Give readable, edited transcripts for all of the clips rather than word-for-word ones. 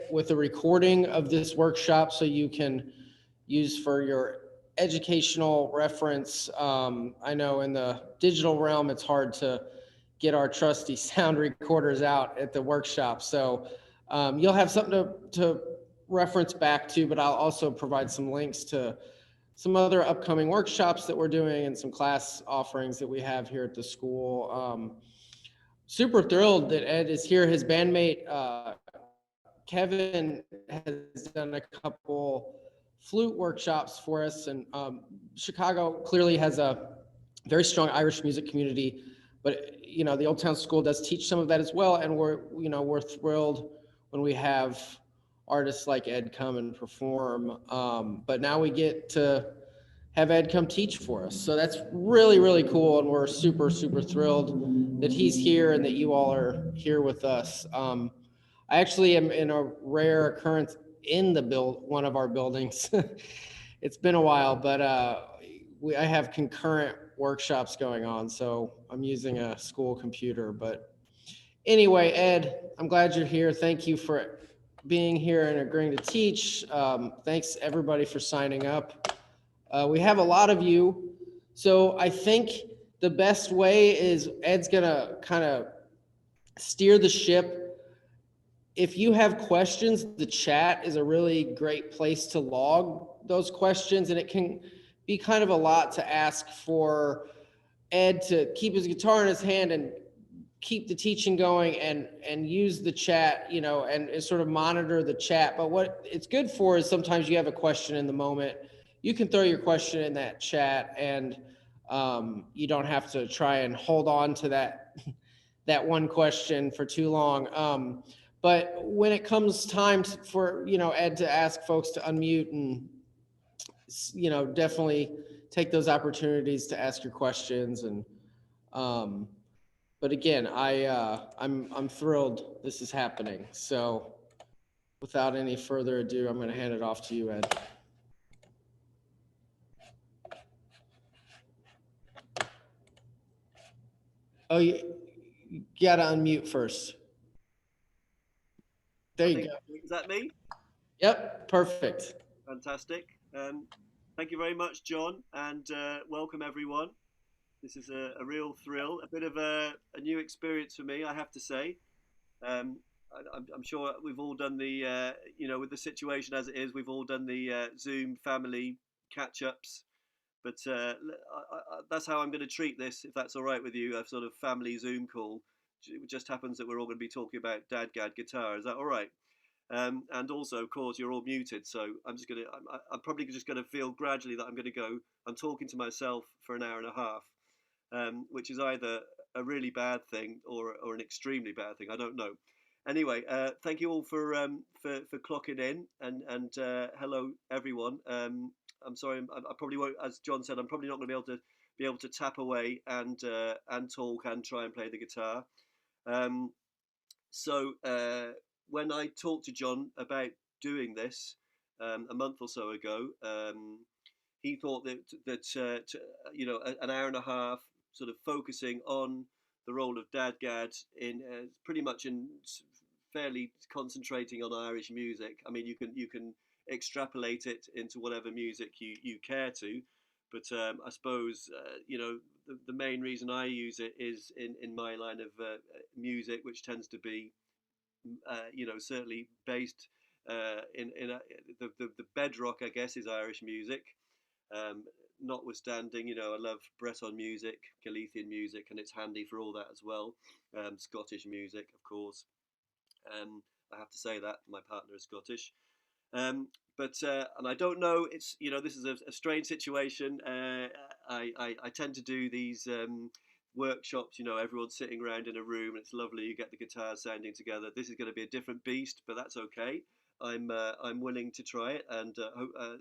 with a recording of this workshop so you can use for your educational reference. I know in the digital realm, it's hard to get our trusty sound recorders out at the workshop. So you'll have something to reference back to, but I'll also provide some links to some other upcoming workshops that we're doing and some class offerings that we have here at the school. Super thrilled that Ed is here. His bandmate, Kevin, has done a couple flute workshops for us. And Chicago clearly has a very strong Irish music community, but the Old Town School does teach some of that as well. And we're thrilled when we have artists like Ed come and perform. But now we get to have Ed come teach for us. So that's really, really cool. And we're super, super thrilled that he's here and that you all are here with us. I actually am in a rare occurrence in one of our buildings. It's been a while, but I have concurrent workshops going on. So I'm using a school computer. But anyway, Ed, I'm glad you're here. Thank you for being here and agreeing to teach. Thanks everybody for signing up. We have a lot of you. So I think the best way is Ed's going to kind of steer the ship. If you have questions, the chat is a really great place to log those questions, and it can be kind of a lot to ask for Ed to keep his guitar in his hand and keep the teaching going and use the chat, and sort of monitor the chat. But what it's good for is sometimes you have a question in the moment. You can throw your question in that chat, and you don't have to try and hold on to that one question for too long. But when it comes time for Ed to ask folks to unmute and definitely take those opportunities to ask your questions. And but again, I'm thrilled this is happening. So without any further ado, I'm going to hand it off to you, Ed. Oh, you got to unmute first. There you go. Is that me? Yep, perfect. Fantastic. Thank you very much, John, and welcome everyone. This is a real thrill, a bit of a new experience for me, I have to say. I'm sure we've all done with the situation as it is, we've all done the Zoom family catch-ups. But that's how I'm going to treat this, if that's all right with you, a sort of family Zoom call. It just happens that we're all going to be talking about DADGAD guitar. Is that all right? And also, of course, you're all muted, so I'm probably just going to feel gradually that I'm going to go. I'm talking to myself for an hour and a half, which is either a really bad thing or an extremely bad thing. I don't know. Anyway, thank you all for clocking in, and hello everyone. I'm sorry, I probably won't, as John said, I'm probably not going to be able to tap away and talk and try and play the guitar. So when I talked to John about doing this a month or so ago, he thought that an hour and a half, sort of focusing on the role of DADGAD in pretty much in fairly concentrating on Irish music. I mean, you can extrapolate it into whatever music you care to, but I suppose the main reason I use it is in my line of music, which tends to be certainly based the bedrock, I guess, is Irish music. Notwithstanding, I love Breton music, Galician music, and it's handy for all that as well. Scottish music, of course. I have to say that my partner is Scottish. But and I don't know. It's this is a strange situation. I tend to do these workshops. Everyone's sitting around in a room, and it's lovely. You get the guitars sounding together. This is going to be a different beast, but that's okay. I'm willing to try it, and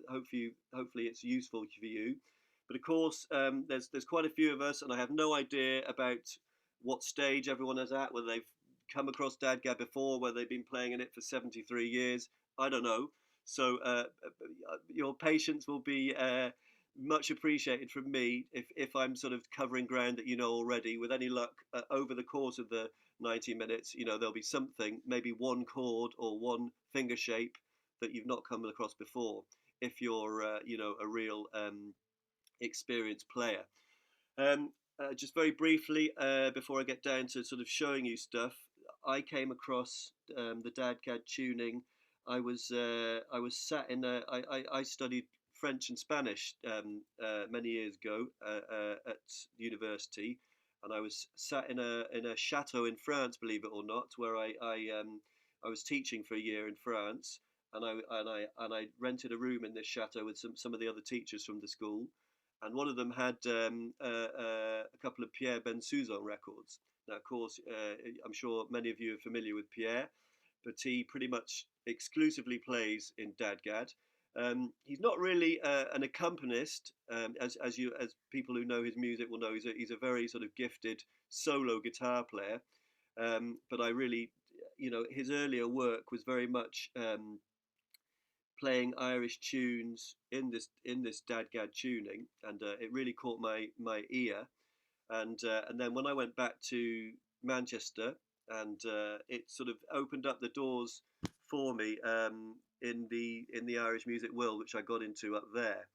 hopefully it's useful for you. But of course, there's quite a few of us, and I have no idea about what stage everyone is at, whether they've come across DADGAD before, whether they've been playing in it for 73 years. I don't know. So your patience will be much appreciated from me if I'm sort of covering ground that you know already. With any luck, over the course of the 90 minutes, you know, there'll be something, maybe one chord or one finger shape that you've not come across before, if you're, you know, a real experienced player. Just very briefly, before I get down to sort of showing you stuff, I came across the DADGAD tuning. I was sat in I studied French and Spanish many years ago at university, and I was sat in a chateau in France, believe it or not, where I was teaching for a year in France, and I rented a room in this chateau with some of the other teachers from the school, and one of them had a couple of Pierre Bensoussan records. Now, of course, I'm sure many of you are familiar with Pierre, but he pretty much exclusively plays in DADGAD. He's not really an accompanist, as people who know his music will know. He's a very sort of gifted solo guitar player. But I really, you know, his earlier work was very much playing Irish tunes in this DADGAD tuning, and it really caught my ear. And then when I went back to Manchester, and it sort of opened up the doors for me in the Irish music world, which I got into up there.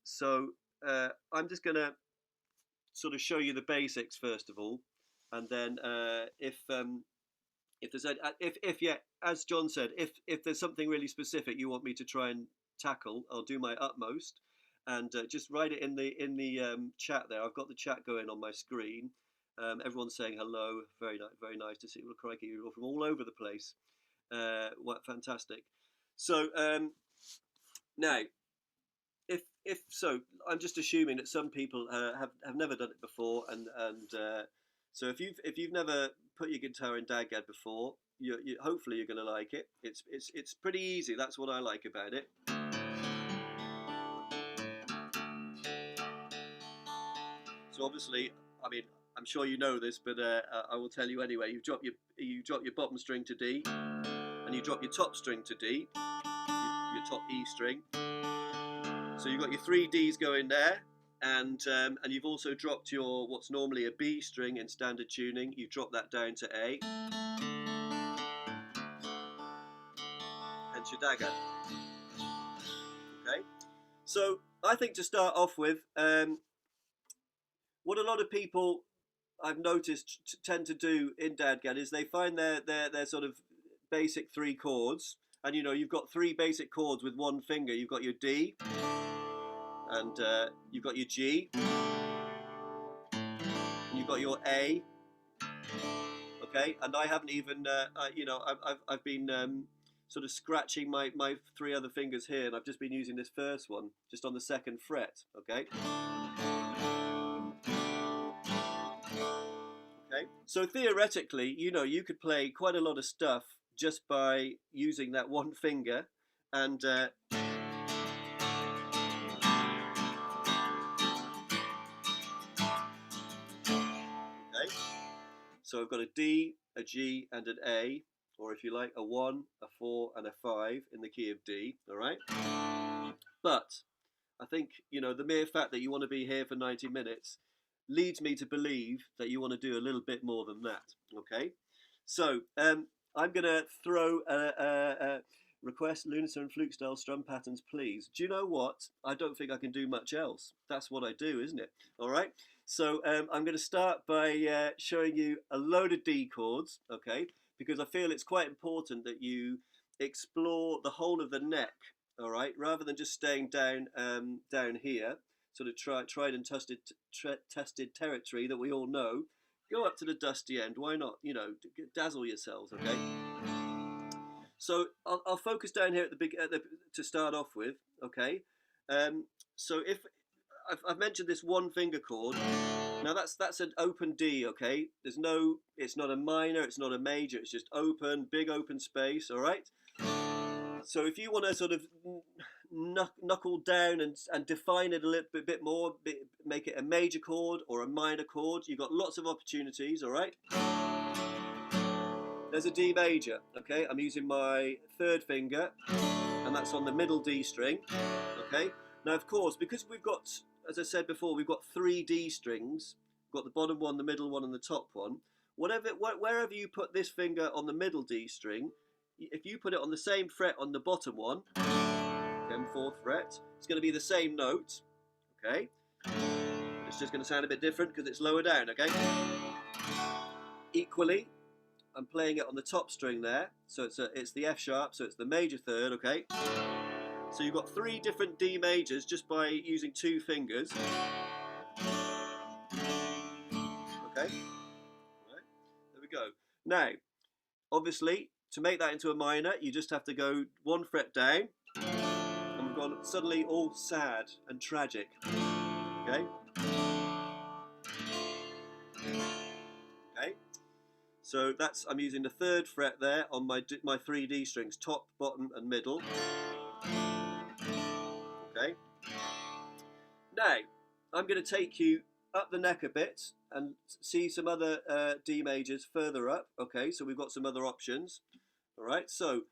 So I'm just gonna sort of show you the basics first of all, and then if there's yeah, as John said, if there's something really specific you want me to try and tackle, I'll do my utmost. And just write it in the chat there. I've got the chat going on my screen. Everyone's saying hello. Very nice to see you. Well, crikey, you're all from all over the place. What fantastic. So now, if so, I'm just assuming that some people have never done it before, and so if you've never put your guitar in DADGAD before, you hopefully you're going to like it. It's pretty easy. That's what I like about it. So obviously, I mean, I'm sure you know this, but I will tell you anyway. You drop your bottom string to D, and you drop your top string to D, your top E string. So you've got your 3 Ds going there, and you've also dropped your what's normally a B string in standard tuning. You drop that down to A, hence your DADGAD. Okay. So I think to start off with, what a lot of people I've noticed tend to do in DADGAD is they find their sort of basic 3 chords, and you know you've got 3 basic chords with one finger. You've got your D, and you've got your G, and you've got your A. Okay, and I haven't even you know I've been sort of scratching my 3 other fingers here, and I've just been using this first one just on the 2nd fret. Okay. Okay. So theoretically, you know, you could play quite a lot of stuff just by using that one finger, and okay. So I've got a D, a G, and an A, or if you like, a 1, a 4, and a 5 in the key of D. All right. But I think, you know, the mere fact that you want to be here for 90 minutes leads me to believe that you want to do a little bit more than that. Okay, so I'm going to throw a request Lúnasa and Flook style strum patterns, please. Do you know what? I don't think I can do much else. That's what I do, isn't it? All right. So I'm going to start by showing you a load of D chords, okay? Because I feel it's quite important that you explore the whole of the neck, all right, rather than just staying down down here. Sort of tried and tested territory that we all know. Go up to the dusty end. Why not? You know, dazzle yourselves. Okay. So I'll focus down here at to start off with. Okay. So if I've mentioned this one finger chord. Now that's an open D. Okay. There's no. It's not a minor. It's not a major. It's just open, big open space. All right. So if you want to sort of knuckle down and define it a little bit more, make it a major chord or a minor chord, you've got lots of opportunities, all right? There's a D major, okay? I'm using my 3rd finger, and that's on the middle D string, okay? Now, of course, because we've got, as I said before, we've got 3 D strings, we've got the bottom one, the middle one, and the top one. wherever you put this finger on the middle D string, if you put it on the same fret on the bottom one, again 4th fret, it's going to be the same note, okay? It's just going to sound a bit different because it's lower down, okay? Equally, I'm playing it on the top string there, so it's the F sharp, so it's the major 3rd, okay? So you've got 3 different D majors just by using 2 fingers. Okay, right, there we go. Now, obviously, to make that into a minor, you just have to go 1 fret down, and we've gone suddenly all sad and tragic. Okay. Okay. So I'm using the 3rd fret there on my 3D strings, top, bottom, and middle. Okay. Now, I'm going to take you up the neck a bit and see some other D majors further up. Okay, so we've got some other options. All right, so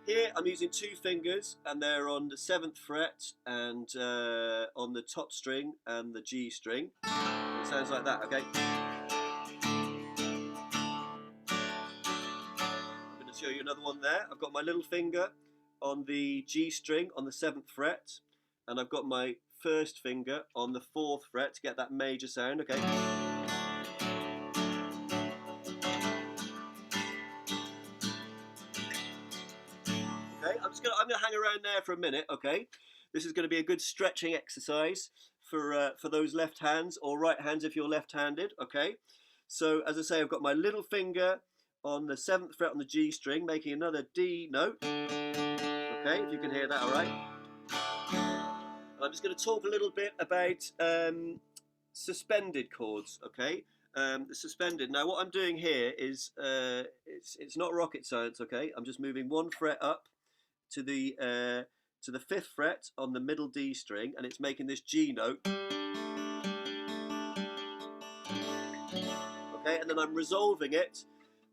here I'm using 2 fingers, and they're on the 7th fret and on the top string and the G string. It sounds like that, okay? I'm going to show you another one there. I've got my little finger on the G string on the 7th fret, and I've got my 1st finger on the 4th fret to get that major sound, okay? Okay, I'm gonna hang around there for a minute, okay? This is going to be a good stretching exercise for those left hands, or right hands if you're left-handed, okay? So as I say, I've got my little finger on the 7th fret on the G string, making another D note. Okay, if you can hear that, all right. And I'm just going to talk a little bit about suspended chords, okay? The suspended. Now, what I'm doing here is it's not rocket science, okay? I'm just moving 1 fret up to the 5th fret on the middle D string, and it's making this G note. Okay, and then I'm resolving it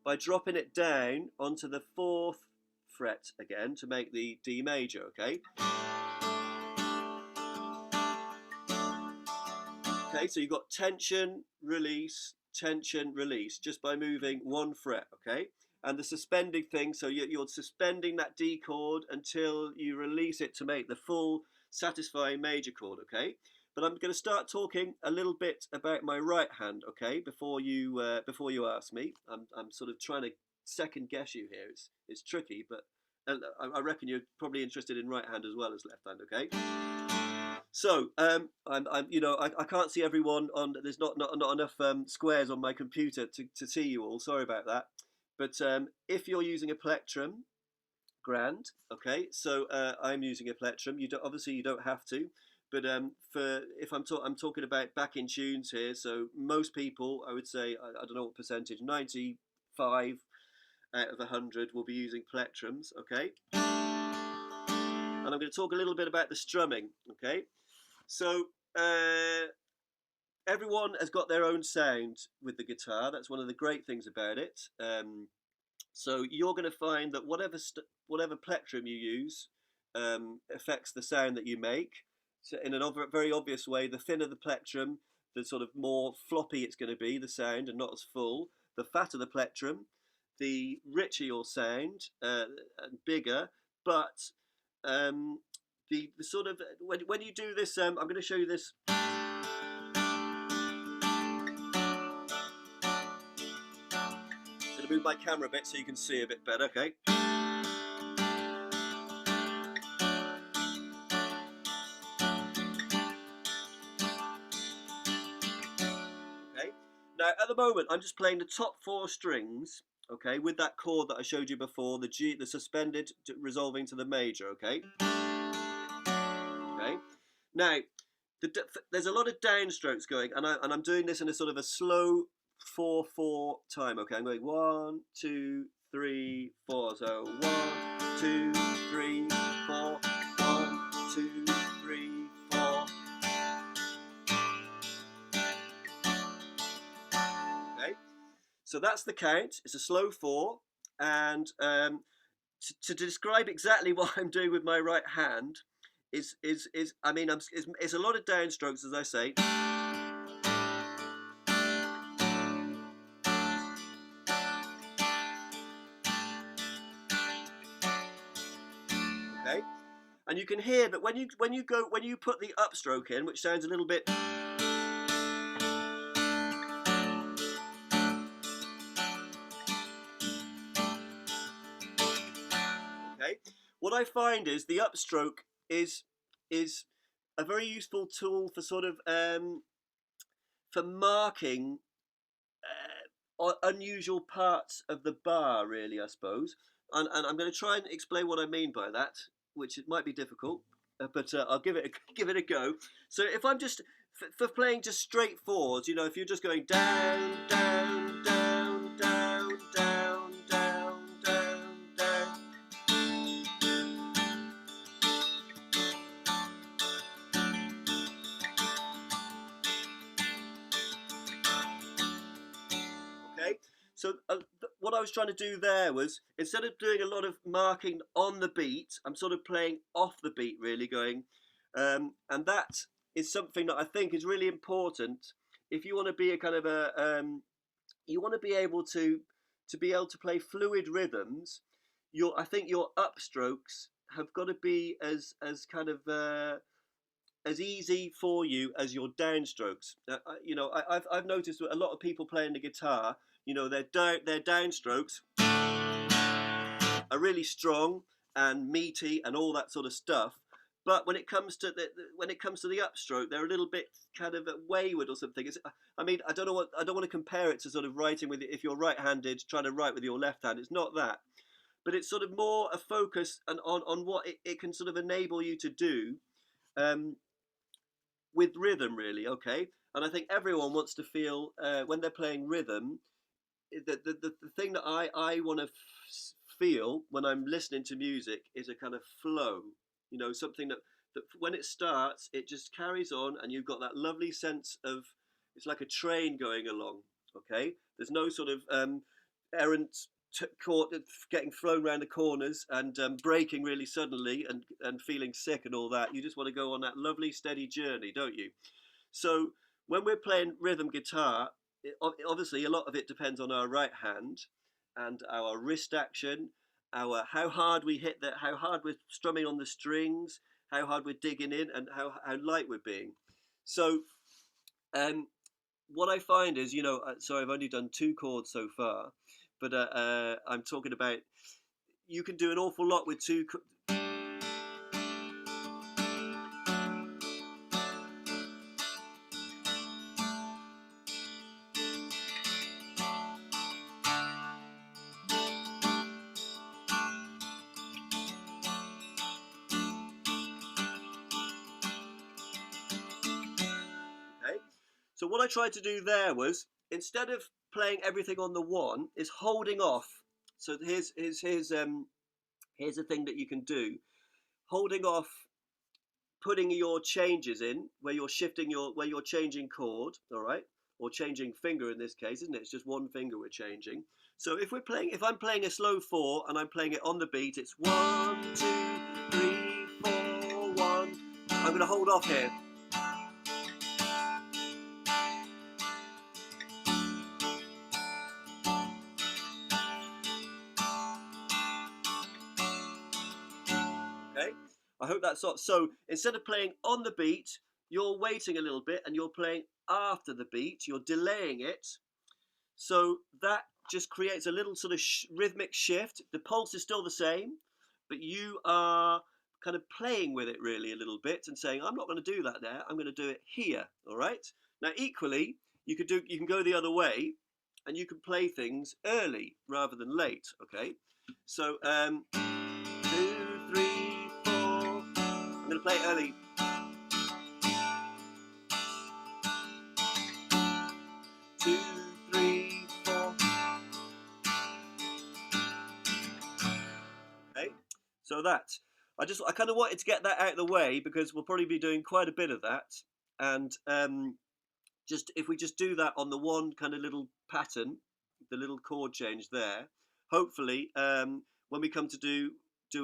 by dropping it down onto the 4th fret again to make the D major, okay? Okay, so you've got tension, release, just by moving 1 fret, okay? And the suspending thing, so you're suspending that D chord until you release it to make the full satisfying major chord, okay? But I'm going to start talking a little bit about my right hand, okay? Before you ask me, I'm sort of trying to second guess you here. It's tricky, but I reckon you're probably interested in right hand as well as left hand, okay? So I can't see everyone on. There's not enough squares on my computer to see you all. Sorry about that. But if you're using a plectrum, grand. Okay, so I'm using a plectrum. Obviously you don't have to. But if I'm talking about backing tunes here, so most people, I would say, I don't know what percentage, 95 out of 100 will be using plectrums. Okay, and I'm going to talk a little bit about the strumming. Okay, so everyone has got their own sound with the guitar. That's one of the great things about it. So you're going to find that whatever plectrum you use affects the sound that you make. So in a very obvious way, the thinner the plectrum, the sort of more floppy it's going to be, the sound, and not as full. The fatter the plectrum, the richer your sound, and bigger. But the sort of when you do this, I'm going to show you this. I'm going to move my camera a bit so you can see a bit better. Okay. Now, at the moment, I'm just playing the top 4 strings, okay, with that chord that I showed you before, the G, the suspended resolving to the major, okay? Okay. Now, there's a lot of downstrokes going, and I'm doing this in a sort of a slow 4/4 time, okay? I'm going 1, 2, 3, 4. So 1, 2, 3, 4. 1, 2, 3, 4. So that's the count. It's a slow 4, and to describe exactly what I'm doing with my right hand I mean, it's a lot of downstrokes, as I say. Okay, and you can hear that when you put the upstroke in, which sounds a little bit. Okay, what I find is the upstroke is a very useful tool for sort of for marking unusual parts of the bar, really, I suppose. And I'm going to try and explain what I mean by that, which it might be difficult, but I'll give it give it a go. So if I'm just for playing just straight chords, you know, if you're just going down, down, down, down, down, down, down, down. Okay, so what I was trying to do there was, instead of doing a lot of marking on the beat, I'm sort of playing off the beat, really going, and that is something that I think is really important if you want to be a kind of you want to be able to play fluid rhythms. I think your upstrokes have got to be as kind of as easy for you as your downstrokes. You know, I've noticed a lot of people playing the guitar. You know, their downstrokes are really strong and meaty and all that sort of stuff. But when it comes to the upstroke, they're a little bit kind of wayward or something. I mean, I don't want to compare it to sort of writing with, if you're right-handed trying to write with your left hand. It's not that, but it's sort of more a focus and on what it can sort of enable you to do. With rhythm, really, okay? And I think everyone wants to feel when they're playing rhythm, the thing that I want to feel when I'm listening to music is a kind of flow, you know, something that when it starts, it just carries on, and you've got that lovely sense of, it's like a train going along, okay? There's no sort of errant getting thrown around the corners and breaking really suddenly and feeling sick and all that. You just want to go on that lovely steady journey, don't you? So when we're playing rhythm guitar, obviously a lot of it depends on our right hand and our wrist action, our how hard we hit that, how hard we're strumming on the strings, how hard we're digging in, and how light we're being. So what I find is, you know, sorry, I've only done 2 chords so far, but I'm talking about, you can do an awful lot with 2. Okay, so what I tried to do there was, instead of playing everything on the one, is holding off. So here's a thing that you can do. Holding off, putting your changes in where you're shifting where you're changing chord, all right, or changing finger in this case, isn't it? It's just one finger we're changing. So if I'm playing a slow 4 and I'm playing it on the beat, it's 1, 2, 3, 4, 1. I'm going to hold off here. Okay, I hope that's so. Instead of playing on the beat, you're waiting a little bit and you're playing after the beat. You're delaying it, so that just creates a little sort of rhythmic shift. The pulse is still the same, but you are kind of playing with it really a little bit and saying, I'm not going to do that there. I'm going to do it here. All right. Now, equally, you can go the other way, and you can play things early rather than late. Okay. So 2, 3, 4. I'm going to play it early. 2, 3, 4. Okay, so that I kind of wanted to get that out of the way because we'll probably be doing quite a bit of that, and just if we just do that on the one kind of little pattern, the little chord change there, hopefully when we come to do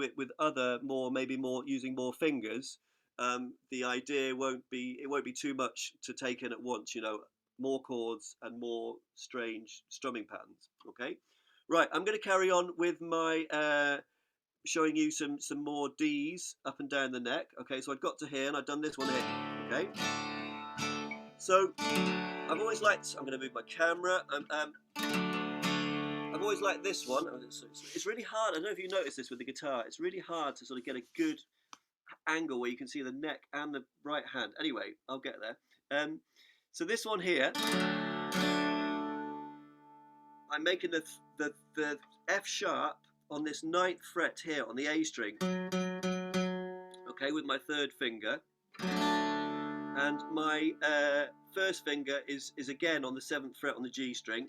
it with other maybe more using more fingers, the idea won't be too much to take in at once. You know, more chords and more strange strumming patterns. Okay, right. I'm going to carry on with my showing you some more Ds up and down the neck. Okay, so I've got to here and I've done this one here. Okay, so I've always liked. I'm going to move my camera. I've always liked this one. It's really hard. I don't know if you noticed this with the guitar. It's really hard to sort of get a good angle where you can see the neck and the right hand. Anyway, I'll get there. So this one here, I'm making the F sharp on this 9th fret here on the A string. Okay, with my 3rd finger, and my 1st finger is again on the 7th fret on the G string.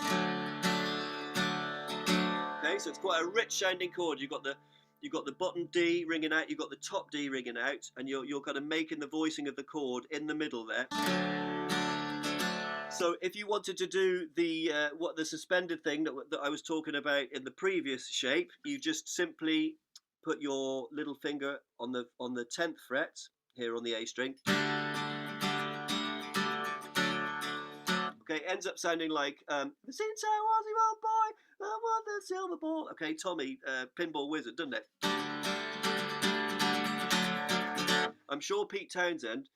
Okay, so it's quite a rich sounding chord. You've got the bottom D ringing out, you've got the top D ringing out, and you're kind of making the voicing of the chord in the middle there. So if you wanted to do the suspended thing that I was talking about in the previous shape, you just simply put your little finger on the 10th fret here on the A string. Okay, it ends up sounding like since I was a young boy, I want the silver ball. Okay, Tommy, pinball wizard, doesn't it? I'm sure Pete Townsend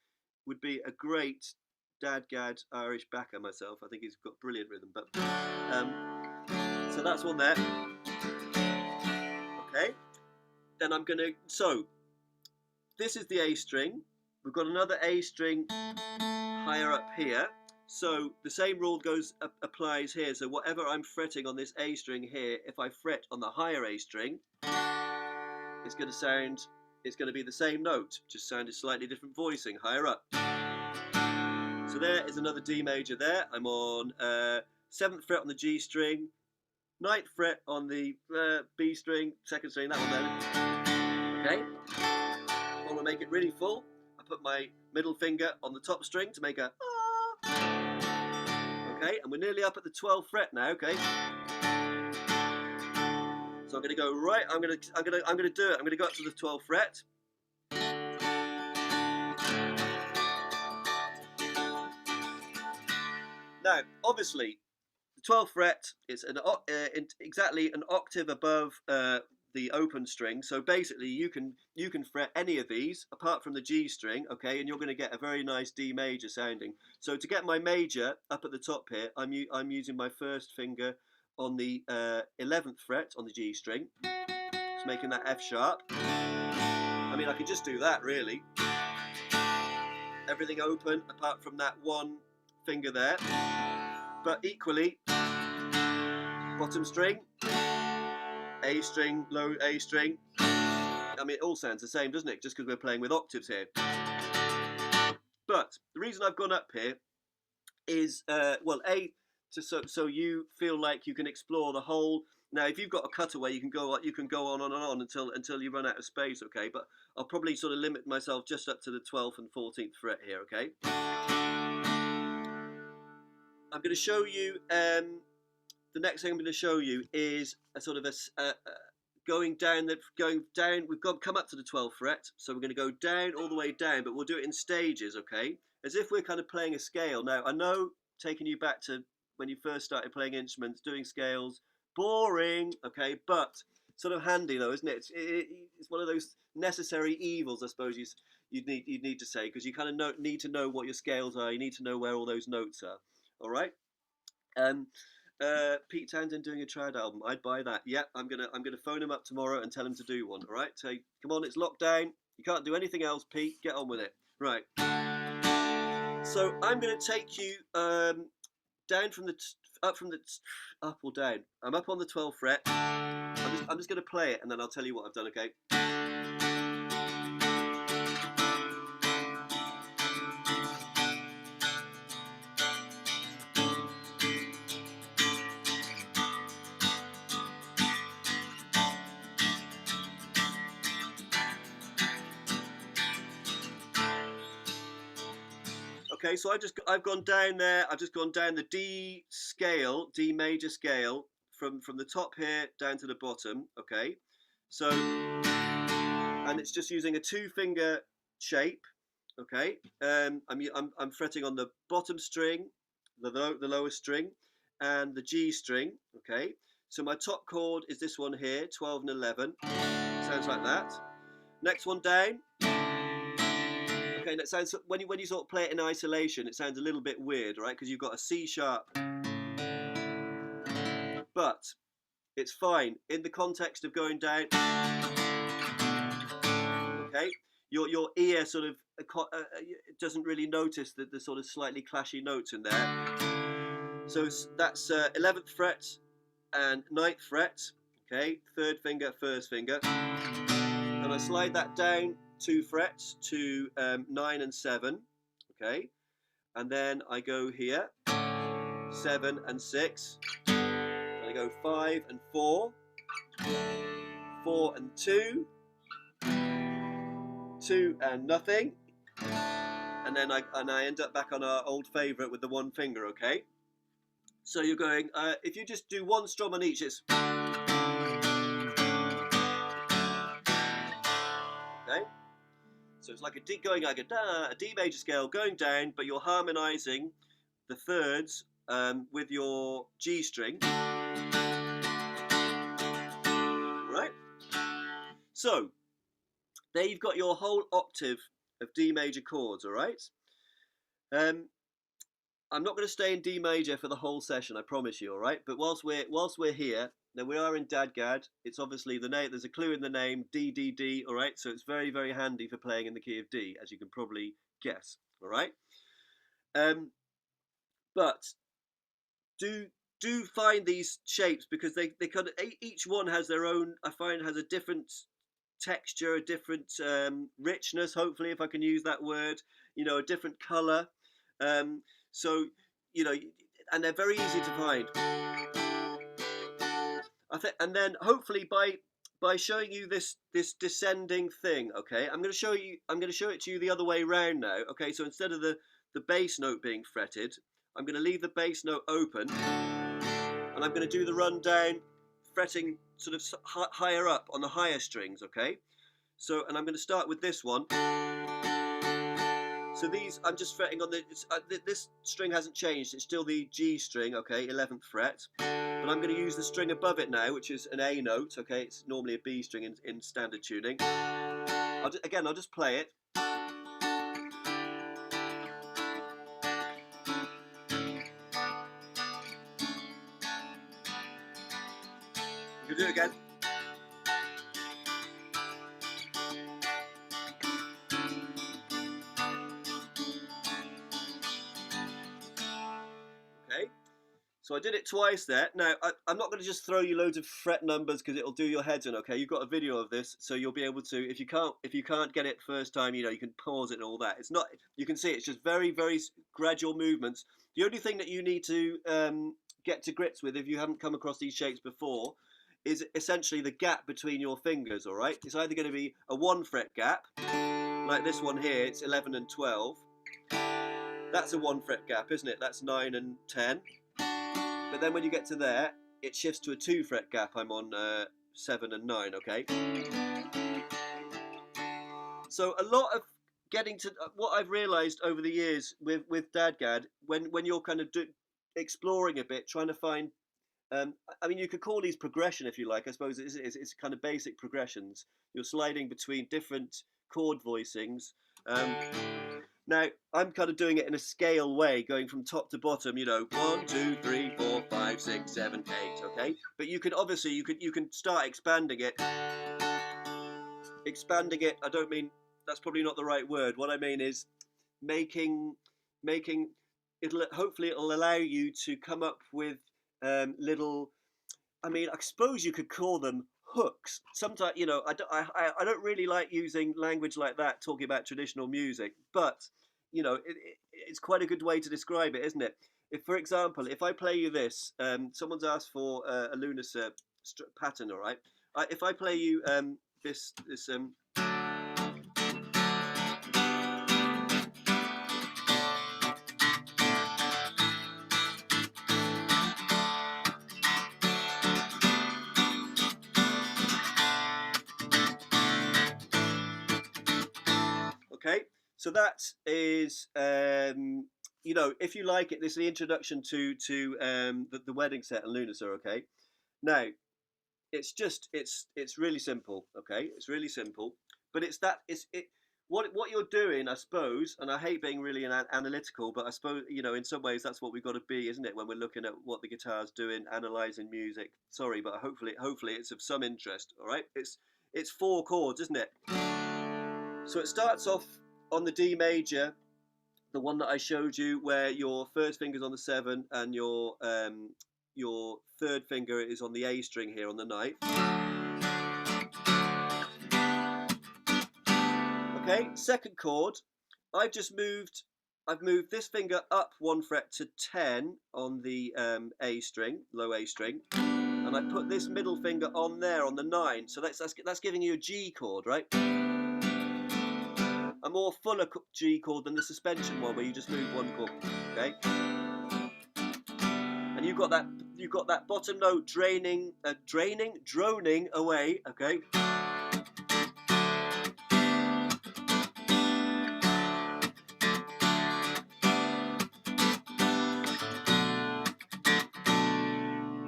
would be a great DADGAD Irish backer myself. I think he's got brilliant rhythm. But so that's one there. Okay, then I'm gonna. So this is the A string. We've got another A string higher up here. So the same rule applies here. So whatever I'm fretting on this A string here, if I fret on the higher A string, it's going to be the same note, just sound a slightly different voicing higher up. So there is another D major there. I'm on 7th fret on the G string, 9th fret on the B string, 2nd string, that one there. Okay. I want to make it really full. I put my middle finger on the top string to make a okay, and we're nearly up at the 12th fret now. Okay, so I'm going to go right. I'm going to do it. I'm going to go up to the 12th fret. Now, obviously, the 12th fret is exactly an octave above the open string. So basically, you can fret any of these apart from the G string, okay, and you're going to get a very nice D major sounding. So to get my major up at the top here, I'm using my 1st finger on the 11th fret on the G string, just making that F sharp. I mean, I could just do that really. Everything open apart from that one finger there. But equally, bottom string, A string, low A string. I mean, it all sounds the same, doesn't it? Just because we're playing with octaves here. But the reason I've gone up here is, well, so you feel like you can explore the whole. Now, if you've got a cutaway, you can go on and on until you run out of space. Okay, but I'll probably sort of limit myself just up to the 12th and 14th fret here. Okay. I'm going to show you. The next thing I'm going to show you is a sort of going down. We've come up to the 12th fret, so we're going to go down all the way down, but we'll do it in stages, okay? As if we're kind of playing a scale. Now, I know, taking you back to when you first started playing instruments, doing scales, boring, okay, but sort of handy though, isn't it? It's one of those necessary evils, I suppose you'd need to say, because you kind of need to know what your scales are. You need to know where all those notes are. All right. Pete Townsend doing a trad album. I'd buy that. Yeah, I'm gonna phone him up tomorrow and tell him to do one. All right. So come on, it's locked down. You can't do anything else, Pete. Get on with it. Right. So I'm gonna take you down from the up or down. I'm up on the 12th fret. I'm just gonna play it and then I'll tell you what I've done. Okay. Okay, so I've gone down there. I've just gone down the D major scale, from the top here down to the bottom. Okay, so and it's just using a 2-finger shape. Okay, I'm fretting on the bottom string, the lowest string, and the G string. Okay, so my top chord is this one here, 12 and 11. Sounds like that. Next one down. Okay, that sounds, when you sort of play it in isolation, it sounds a little bit weird, right? Because you've got a C sharp, but it's fine in the context of going down. Okay, your ear sort of doesn't really notice the sort of slightly clashy notes in there. So that's 11th fret and 9th fret. Okay, third finger, first finger. Then I slide that down 2 frets to 9 and 7. Okay, and then I go here 7 and 6. Then I go 5 and 4, 4 and 2, 2 and nothing, and then I end up back on our old favourite with the one finger. Okay, so you're going. If you just do one strum on each, it's okay. So it's like a D going like a D major scale going down, but you're harmonising the thirds with your G string. Right. So there you've got your whole octave of D major chords. All right. I'm not going to stay in D major for the whole session, I promise you, all right? But whilst we're here, now we are in DADGAD. It's obviously the name. There's a clue in the name, D D D, all right? So it's very, very handy for playing in the key of D, as you can probably guess, all right? But do find these shapes, because they kind of, each one has their own. I find has a different texture, a different richness. Hopefully, if I can use that word, you know, a different color. So, you know, and they're very easy to find. I think, and then hopefully by showing you this descending thing, okay, I'm going to show it to you the other way around now. Okay, so instead of the bass note being fretted, I'm going to leave the bass note open, and I'm going to do the run down, fretting sort of higher up on the higher strings. Okay, so, and I'm going to start with this one. So these, I'm just fretting on this string hasn't changed. It's still the G string, okay, 11th fret. But I'm going to use the string above it now, which is an A note, okay. It's normally a B string in standard tuning. I'll just play it. You can do it again. Okay. So I did it twice there. Now, I'm not going to just throw you loads of fret numbers because it'll do your heads in, okay? You've got a video of this, so you'll be able to, if you can't get it first time, you know, you can pause it and all that. It's not, you can see it's just very, very gradual movements. The only thing that you need to get to grips with, if you haven't come across these shapes before, is essentially the gap between your fingers, all right? It's either going to be a 1 fret gap, like this one here, it's 11 and 12. That's a 1 fret gap, isn't it? That's 9 and 10. But then when you get to there, it shifts to a 2 fret gap. I'm on 7 and 9, okay? So a lot of getting to what I've realised over the years with DADGAD, when you're kind of exploring a bit, trying to find, I mean, you could call these progression if you like. I suppose it's kind of basic progressions. You're sliding between different chord voicings. Now, I'm kind of doing it in a scale way, going from top to bottom, you know, 1, 2, 3, 4, 5, 6, 7, 8, okay? But you can obviously, you can start expanding it. Expanding it, I don't mean, that's probably not the right word. What I mean is making, hopefully it'll allow you to come up with little, I mean, I suppose you could call them hooks. Sometimes, you know, I don't really like using language like that, talking about traditional music, but, you know, it's quite a good way to describe it, isn't it? If, for example, if I play you this, someone's asked for a Lúnasa pattern, all right? If I play you this okay, So that is, you know, if you like it, this is the introduction to the wedding set and Lúnasa. Okay, now it's really simple. Okay, it's really simple, but what you're doing, I suppose, and I hate being really analytical, but I suppose, you know, in some ways that's what we've got to be, isn't it, when we're looking at what the guitar's doing, analysing music. Sorry, but hopefully it's of some interest. All right, it's 4 chords, isn't it? So it starts off on the D major, the one that I showed you, where your first finger's on the 7 and your third finger is on the A string here on the 9th. Okay, second chord, I've moved this finger up 1 fret to 10 on the A string, low A string, and I put this middle finger on there on the 9. So that's giving you a G chord, right? A more fuller G chord than the suspension one, where you just move 1 chord. Okay, and you've got that bottom note droning away. Okay.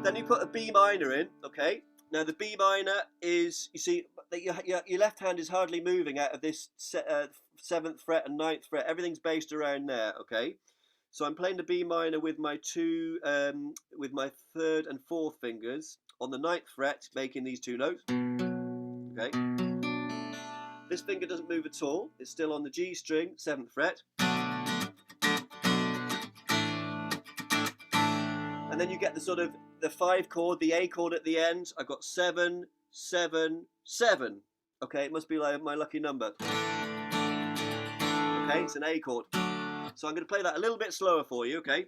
Then you put a B minor in, okay? Now the B minor is, you see, your left hand is hardly moving out of this 7th fret and 9th fret. Everything's based around there, okay? So I'm playing the B minor with my with my 3rd and 4th fingers on the 9th fret, making these 2 notes, okay? This finger doesn't move at all. It's still on the G string, 7th fret. And then you get the sort of the 5 chord, the A chord at the end. I've got 7, 7, 7. Okay, it must be like my lucky number. Okay, it's an A chord. So I'm going to play that a little bit slower for you, okay?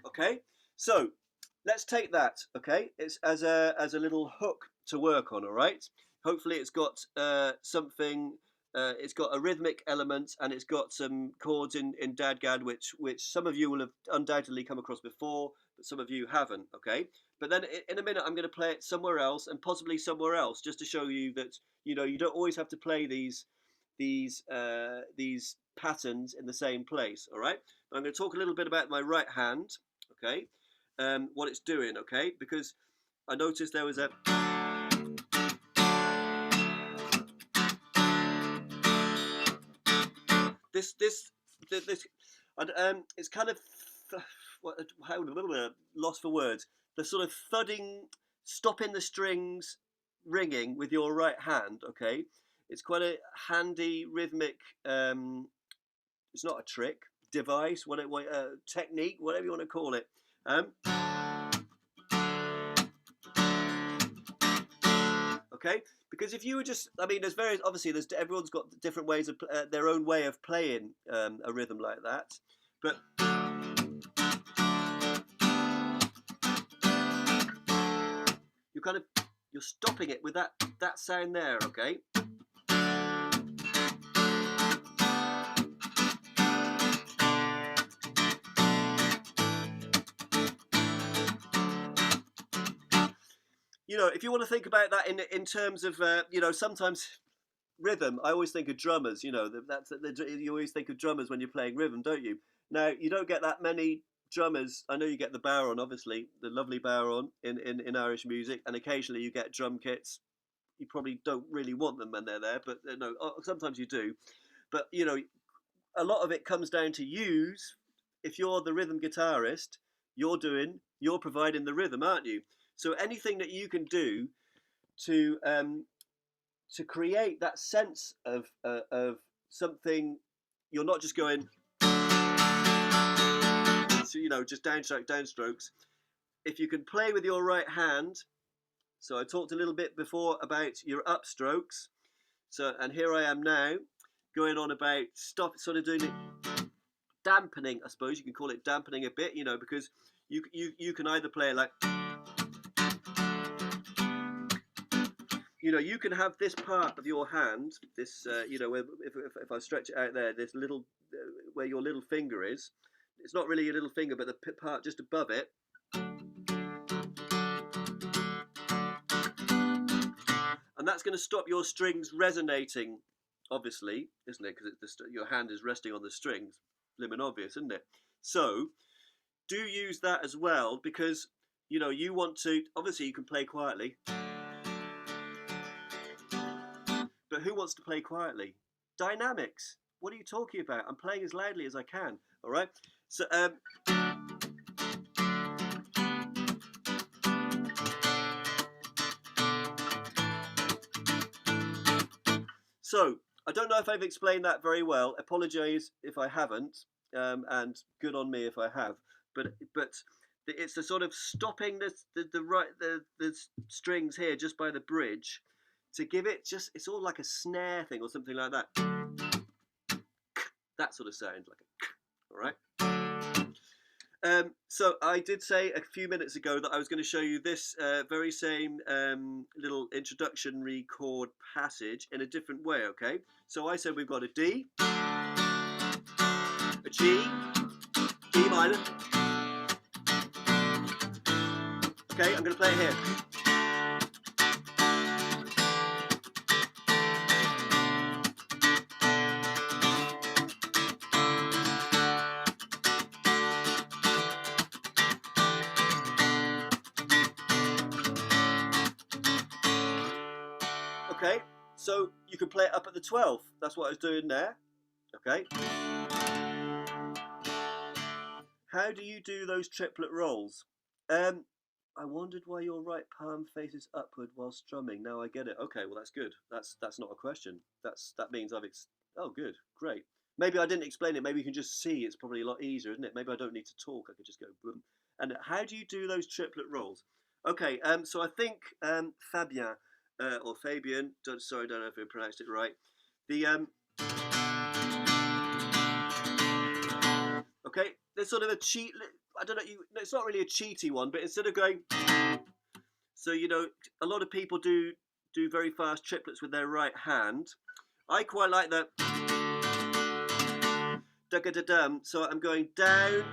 Okay, so let's take that. Okay, it's as a little hook to work on. All right. Hopefully, it's got something. It's got a rhythmic element, and it's got some chords in DADGAD, which some of you will have undoubtedly come across before, but some of you haven't. Okay, but then in a minute, I'm going to play it somewhere else, and possibly somewhere else, just to show you that, you know, you don't always have to play these patterns in the same place. All right, but I'm going to talk a little bit about my right hand. Okay, what it's doing. Okay, because I noticed there was a this it's kind of lost for words. The sort of thudding, stopping the strings ringing with your right hand. Okay, it's quite a handy rhythmic. It's not a trick, device, technique, whatever you want to call it. Okay, because if you were just, I mean, everyone's got different ways of their own way of playing a rhythm like that, but you're stopping it with that sound there. Okay. You know, if you want to think about that in terms of, you know, sometimes rhythm, I always think of drummers. You know, you always think of drummers when you're playing rhythm, don't you? Now, you don't get that many drummers. I know you get the baron, obviously, the lovely baron in Irish music, and occasionally you get drum kits. You probably don't really want them when they're there, but no, sometimes you do. But, you know, a lot of it comes down to use. If you're the rhythm guitarist, you're providing the rhythm, aren't you? So anything that you can do to create that sense of something, you're not just going, so, you know, just downstrokes. If you can play with your right hand, so I talked a little bit before about your upstrokes. So, and here I am now, going on about sort of doing it, dampening. I suppose you can call it dampening a bit, you know, because you can either play it like. you know, you can have this part of your hand, this, you know, if I stretch it out there, this little, where your little finger is, it's not really your little finger, but the part just above it. And that's going to stop your strings resonating, obviously, isn't it? Because your hand is resting on the strings. Blimmin' obvious, isn't it? So, do use that as well, because, you know, you want to, obviously you can play quietly. But who wants to play quietly? Dynamics. What are you talking about? I'm playing as loudly as I can. All right. So, so I don't know if I've explained that very well. Apologise if I haven't, and good on me if I have. But it's the sort of stopping the strings here just by the bridge to give it just, it's all like a snare thing or something like that. That sort of sound, like a, all right. So I did say a few minutes ago that I was going to show you this very same little introductory chord passage in a different way, okay? So I said we've got a D, a G, D minor. Okay, I'm going to play it here. Okay, so you can play it up at the 12th. That's what I was doing there. Okay. How do you do those triplet rolls? I wondered why your right palm faces upward while strumming. Now I get it. Okay, well that's good. That's not a question. That means oh, good, great. Maybe I didn't explain it. Maybe you can just see. It's probably a lot easier, isn't it? Maybe I don't need to talk. I could just go boom. And how do you do those triplet rolls? Okay. So I think Fabien or Fabian. Sorry, I don't know if I pronounced it right. The okay. There's sort of a cheat. I don't know. It's not really a cheaty one, but instead of going, so you know, a lot of people do very fast triplets with their right hand. I quite like that. Da-ga-da-dum. So I'm going down,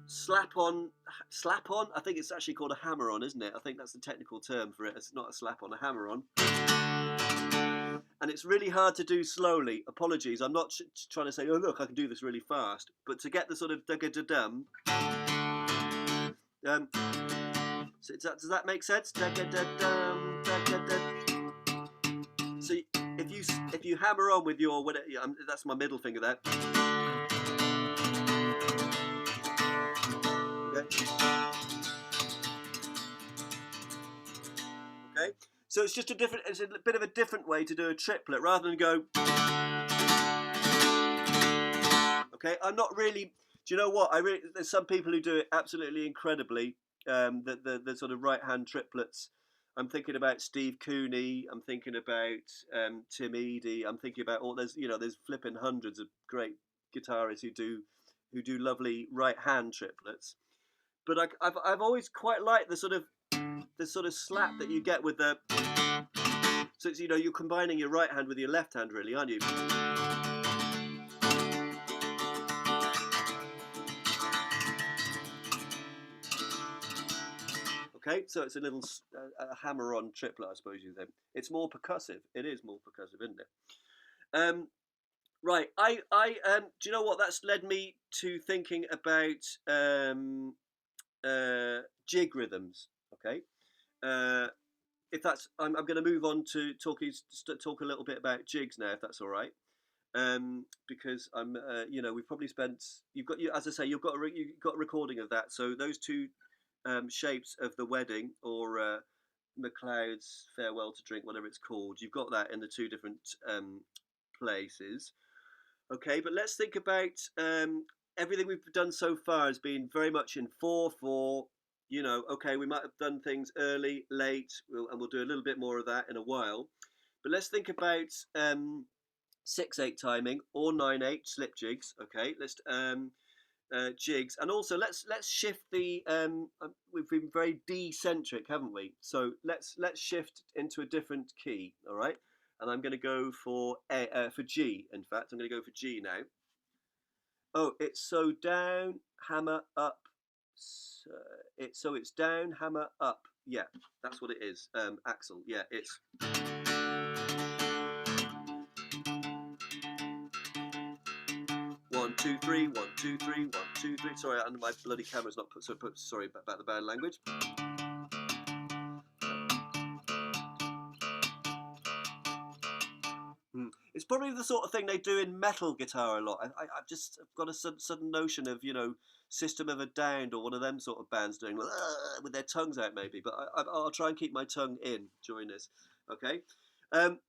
slap on. I think it's actually called a hammer on, isn't it? I think that's the technical term for it. It's not a slap on, a hammer on. And it's really hard to do slowly. Apologies, I'm not trying to say, oh look, I can do this really fast. But to get the sort of da-ga-da-dum, so does that make sense? Da-ga-da-dum, da-ga-da. So if you hammer on with your, that's my middle finger there. Okay. Okay. So it's just it's a bit of a different way to do a triplet rather than go. Okay, I'm not really. Do you know what? There's some people who do it absolutely incredibly. The sort of right hand triplets. I'm thinking about Steve Cooney. I'm thinking about Tim Eadie. I'm thinking about there's flipping hundreds of great guitarists who do lovely right hand triplets. But I've always quite liked the sort of slap that you get with the. So it's, you're combining your right hand with your left hand, really, aren't you? Okay, so it's a little a hammer-on triplet, I suppose you think. It's more percussive. It is more percussive, isn't it? Right. Do you know what? That's led me to thinking about jig rhythms. Okay. If that's, I'm going to move on to talk a little bit about jigs now, if that's all right. Because we've probably spent. As I say, you've got a recording of that. So those two shapes of the wedding, or MacLeod's Farewell to Drink, whatever it's called. You've got that in the two different places. Okay, but let's think about everything we've done so far has been very much in 4/4. Okay, we might have done things early, late, and we'll do a little bit more of that in a while. But let's think about 6/8 timing or 9/8 slip jigs. Okay, jigs, and also let's shift the. We've been very D centric, haven't we? So let's shift into a different key. All right, and I'm going to go for G. In fact, I'm going to go for G now. Oh, it's so down, hammer up. It's down, hammer up. Yeah, that's what it is. Axel. Yeah, it's. 1, 2, 3, 1, 2, 3, 1, 2, 3. Sorry, and my bloody camera's not put. So sorry about the bad language. It's probably the sort of thing they do in metal guitar a lot. I've just got a sudden notion of, you know, System of a Down or one of them sort of bands doing with their tongues out maybe. But I'll try and keep my tongue in during this. Okay.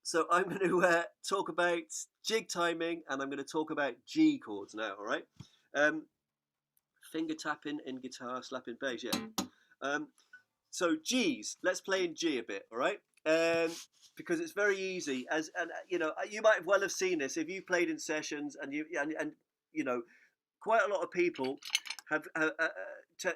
So I'm going to talk about jig timing, and I'm going to talk about G chords now. All right. Finger tapping in guitar, slapping bass. Yeah. So G's. Let's play in G a bit. All right. Because it's very easy, and you know, you might well have seen this if you played in sessions, and you know, quite a lot of people have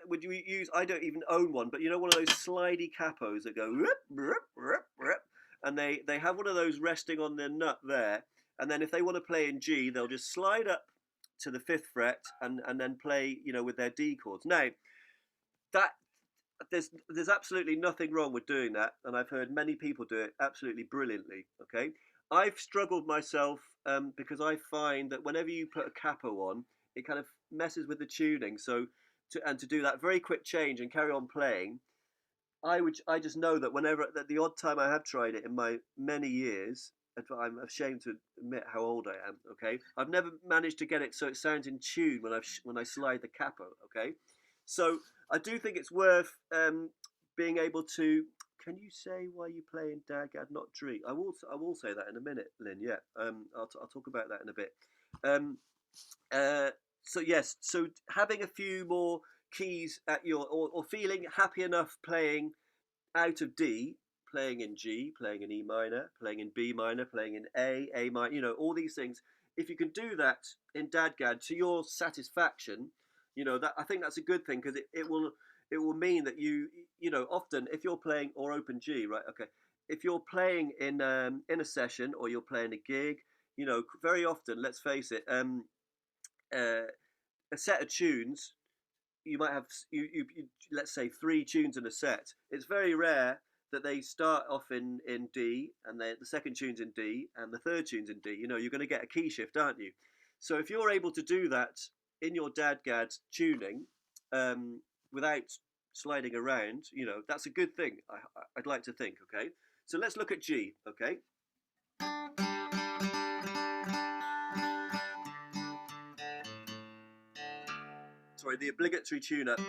would you use, I don't even own one, but you know, one of those slidey capos that go rip, rip, rip, rip, and they have one of those resting on their nut there, and then if they want to play in G, they'll just slide up to the 5th fret and then play, you know, with their D chords. Now that there's absolutely nothing wrong with doing that, and I've heard many people do it absolutely brilliantly. Okay, I've struggled myself because I find that whenever you put a capo on, it kind of messes with the tuning. So to do that very quick change and carry on playing, I just know that whenever the odd time I have tried it in my many years, I'm ashamed to admit how old I am. Okay, I've never managed to get it so it sounds in tune when I slide the capo. Okay, so I do think it's worth being able to. Can you say why you play in DADGAD, not Dree? I will say that in a minute, Lynn. Yeah, I'll talk about that in a bit. So yes, so having a few more keys at your, or feeling happy enough playing out of D, playing in G, playing in E minor, playing in B minor, playing in A minor, you know, all these things. If you can do that in DADGAD to your satisfaction, you know, that I think that's a good thing, because it will mean that you know, often if you're playing or open G, right? Okay, if you're playing in a session or you're playing a gig, you know, very often, let's face it, a set of tunes, you might have you let's say 3 tunes in a set. It's very rare that they start off in D, and then the second tune's in D and the third tune's in D. You know, you're going to get a key shift, aren't you? So if you're able to do that in your DADGAD tuning without sliding around, you know, that's a good thing. I'd like to think. Okay, so let's look at G. Okay. Sorry, the obligatory tune-up.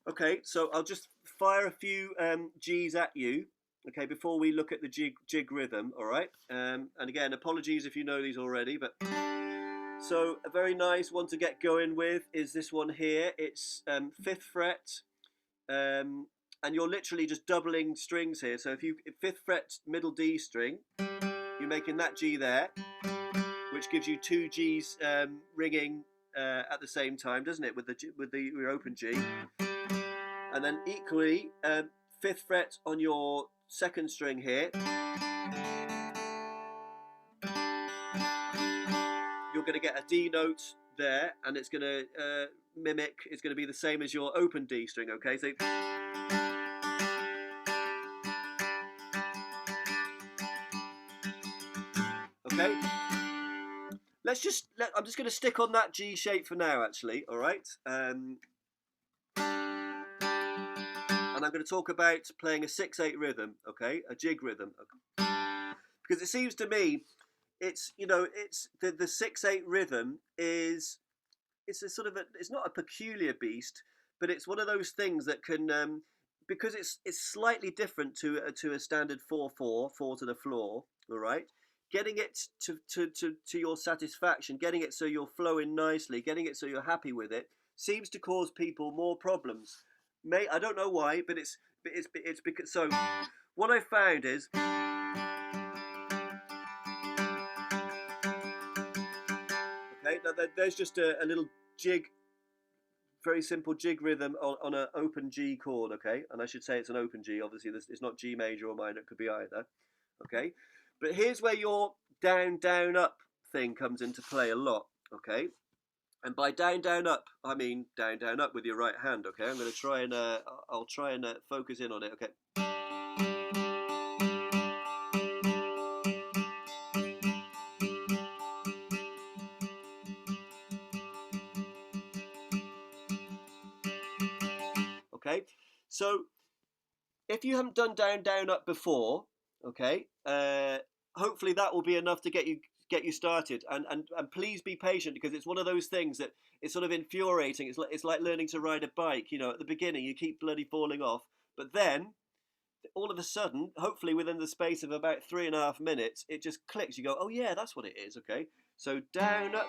Okay, so I'll just fire a few G's at you, okay, before we look at the jig rhythm, all right? And again, apologies if you know these already, but... So a very nice one to get going with is this one here. It's 5th fret, and you're literally just doubling strings here. So if 5th fret middle D string, you're making that G there, which gives you 2 G's ringing at the same time, doesn't it? With your open G, and then equally 5th fret on your 2nd string here. You're going to get a D note there, and it's going to mimic. It's going to be the same as your open D string. Okay, so. Okay. I'm just going to stick on that G shape for now, actually. All right. And I'm going to talk about playing a 6/8 rhythm. Okay, a jig rhythm. Okay. Because it seems to me, it's, you know, it's the 6/8 rhythm is, it's a sort of it's not a peculiar beast, but it's one of those things that can because it's slightly different to a standard 4/4, 4 to the floor. All right. Getting it to your satisfaction, getting it so you're flowing nicely, getting it so you're happy with it, seems to cause people more problems. I don't know why, but it's because, so what I found is, okay, Now there's just a little jig, very simple jig rhythm on an open G chord, okay? And I should say it's an open G. Obviously, it's not G major or minor. It could be either, okay? But here's where your down, down, up thing comes into play a lot, okay? And by down, down, up, I mean down, down, up with your right hand, okay? I'm going to try and, I'll try and focus in on it, okay? Okay, so if you haven't done down, down, up before, okay, hopefully that will be enough to get you started. And please be patient, because it's one of those things that it's sort of infuriating. It's like learning to ride a bike. You know, at the beginning you keep bloody falling off, but then all of a sudden, hopefully within the space of about 3.5 minutes, it just clicks. You go, oh yeah, that's what it is. Okay, so down, up,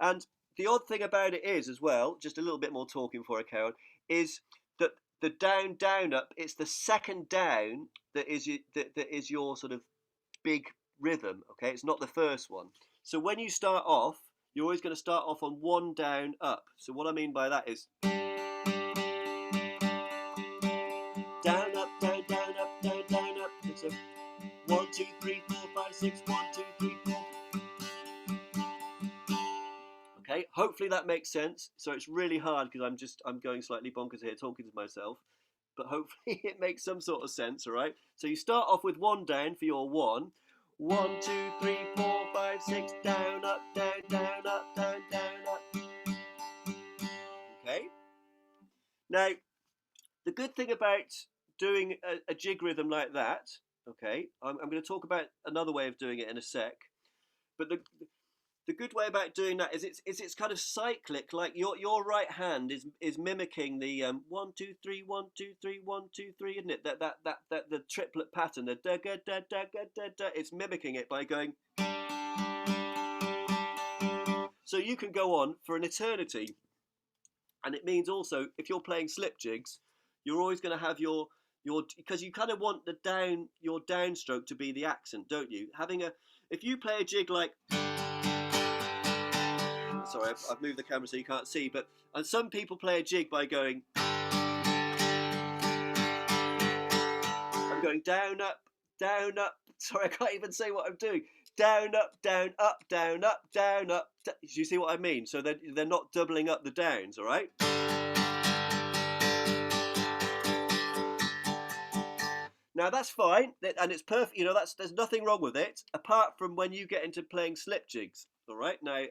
and the odd thing about it is as well, just a little bit more talking for a Karen, is that the down, down, up, it's the second down that is your sort of big rhythm, okay? It's not the first one. So when you start off, you're always going to start off on one down, up. So what I mean by that is down, up, down, down, up, down, down, up. It's a 1, 2, 3, 4, 5, 6, 1, 2, 3, 4. Okay, hopefully that makes sense. So it's really hard because I'm going slightly bonkers here talking to myself, but hopefully it makes some sort of sense. All right, so you start off with one down for your 1, 1, 2, 3, 4, 5, 6, down, up, down, down, up, down, down, up. Okay, now the good thing about doing a jig rhythm like that, okay, I'm going to talk about another way of doing it in a sec, but the good way about doing that is it's kind of cyclic. Like your right hand is mimicking the 1 2 3 1 2 3 1 2 3, isn't it? That the triplet pattern. The da ga da da ga da da. It's mimicking it by going. So you can go on for an eternity, and it means also if you're playing slip jigs, you're always going to have your because you kind of want your downstroke to be the accent, don't you? If you play a jig like. Sorry, I've moved the camera so you can't see, and some people play a jig by going. I'm going down, up, down, up. Sorry, I can't even say what I'm doing. Down, up, down, up, down, up, down, up. Do you see what I mean? So they're not doubling up the downs, all right? Now that's fine, and it's perfect. You know, there's nothing wrong with it, apart from when you get into playing slip jigs. All right. Now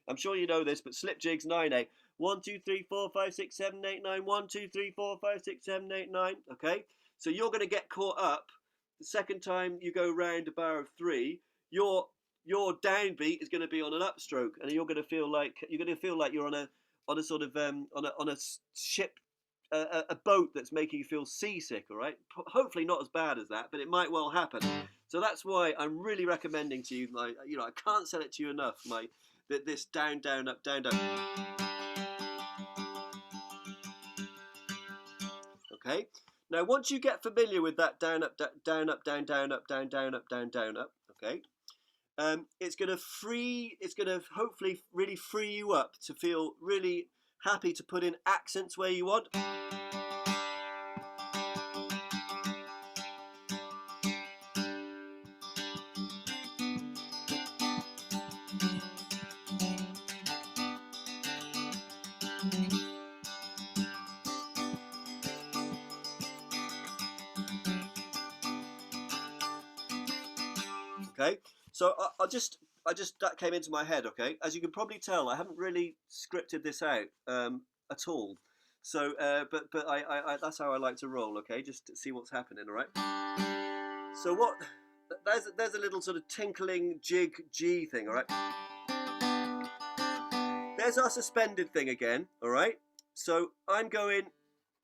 I'm sure you know this, but slip jigs 9/8. 1 2 3 4 5 6 7 8 9. 1 2 3 4 5 6 7 8 9. Okay. So you're going to get caught up the second time you go round a bar of 3. Your downbeat is going to be on an upstroke, and you're going to feel like you're on a sort of on a ship. A boat that's making you feel seasick, all right? Hopefully not as bad as that, but it might well happen. So that's why I'm really recommending to you, I can't sell it to you enough, this down, down, up, down, down. Okay? Now, once you get familiar with that down, up, down, up, down, down, up, down, down, up, down, down, up, okay? It's going to hopefully really free you up to feel really happy to put in accents where you want. Okay, so that came into my head. Okay, as you can probably tell, I haven't really scripted this out at all. So, but I that's how I like to roll. Okay, just to see what's happening. All right. So there's a little sort of tinkling jig G thing. All right. There's our suspended thing again. All right. So I'm going.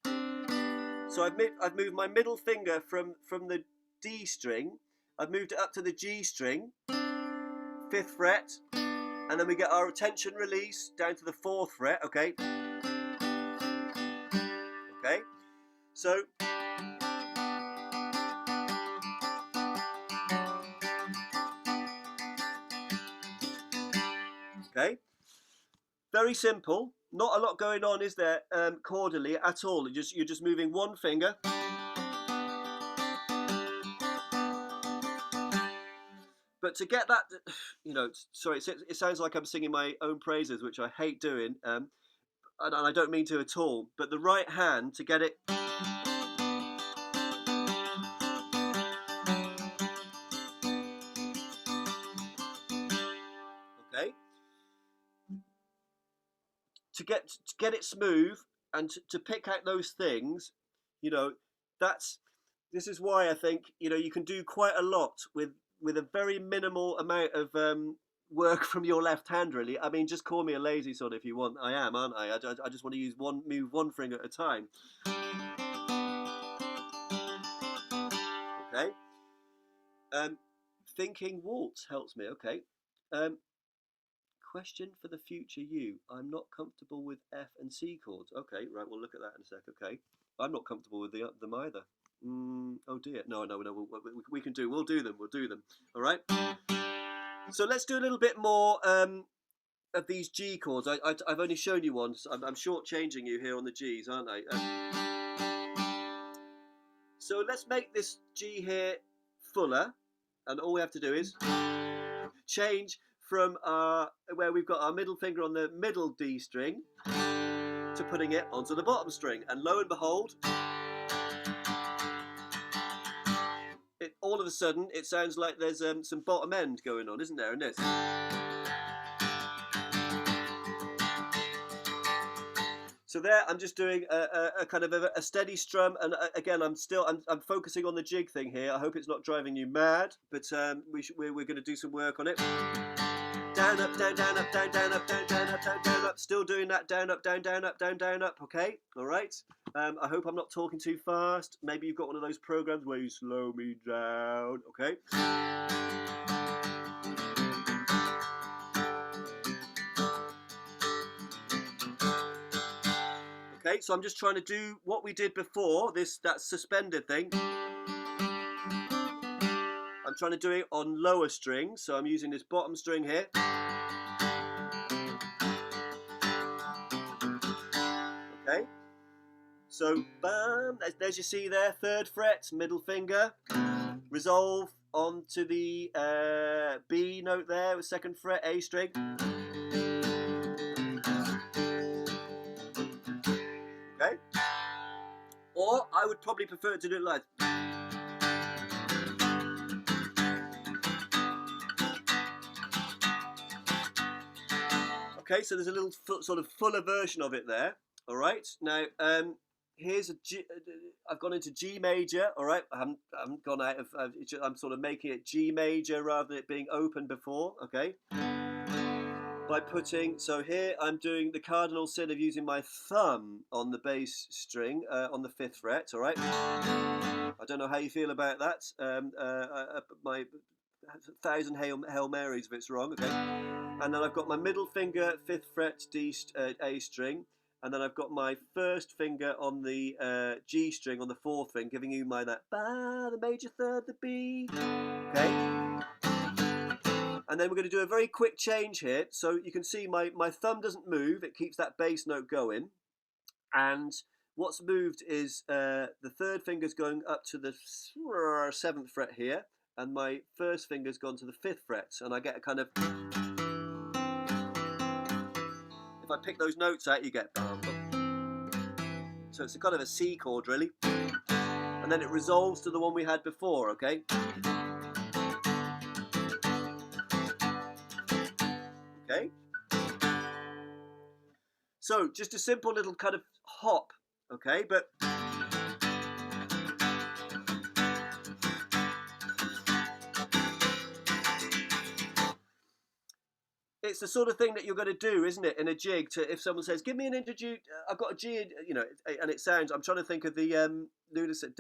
So I've moved my middle finger from the D string. I've moved it up to the G string, 5th fret, and then we get our tension release down to the 4th fret, okay? Okay, so. Okay, Very simple. Not a lot going on, is there, chordally at all? You're just moving one finger. But to get that, you know, sorry, it sounds like I'm singing my own praises, which I hate doing, and I don't mean to at all. But the right hand to get it. Okay. To get it smooth and to pick out those things, you know, this is why I think, you know, you can do quite a lot with a very minimal amount of work from your left hand, really. I mean, just call me a lazy sod if you want. I am, aren't I? I just want to move one finger at a time. Okay. Thinking waltz helps me. Okay. Question for the future you. I'm not comfortable with F and C chords. Okay, right, we'll look at that in a sec. Okay. I'm not comfortable with them either. Oh dear. No, we can do. We'll do them. All right. So let's do a little bit more of these G chords. I've only shown you one. So I'm shortchanging you here on the Gs, aren't I? So let's make this G here fuller, and all we have to do is change from where we've got our middle finger on the middle D string to putting it onto the bottom string, and lo and behold, all of a sudden it sounds like there's some bottom end going on, isn't there, in this? So there, I'm just doing a kind of a steady strum, and again, I'm focusing on the jig thing here. I hope it's not driving you mad, but we're going to do some work on it. Down, up, down, down, up, down, down, up, down, down, up, down, down, up. Still doing that down, up, down, down, up, down, down, up. Okay, all right. I hope I'm not talking too fast. Maybe you've got one of those programs where you slow me down. Okay. Okay, so I'm just trying to do what we did before, that suspended thing. I'm trying to do it on lower strings, so I'm using this bottom string here. Okay, so bam, there's your C there, 3rd fret, middle finger, resolve onto the B note there with 2nd fret, A string. Okay, or I would probably prefer to do it like. Okay, so there's a little sort of fuller version of it there. All right, now here's a G. I've gone into G major. All right, I haven't gone out of. I'm sort of making it G major rather than it being open before. Okay, by putting, so here I'm doing the cardinal sin of using my thumb on the bass string on the 5th fret. All right, I don't know how you feel about that. My 1,000 Hail Marys if it's wrong. Okay. And then I've got my middle finger, 5th fret, A string, and then I've got my 1st finger on the G string on the 4th string, giving you that ba, the major 3rd, the B. Okay. And then we're going to do a very quick change here. So you can see my thumb doesn't move; it keeps that bass note going. And what's moved is the 3rd finger's going up to the 7th fret here, and my 1st finger's gone to the 5th fret, and I get a kind of. If I pick those notes out, you get. So it's a kind of a C chord, really. And then it resolves to the one we had before, okay? Okay? So just a simple little kind of hop, okay? But it's the sort of thing that you're going to do, isn't it, in a jig? To if someone says, "Give me an introduce," I've got a G, you know, and it sounds. I'm trying to think of the Lúnasa.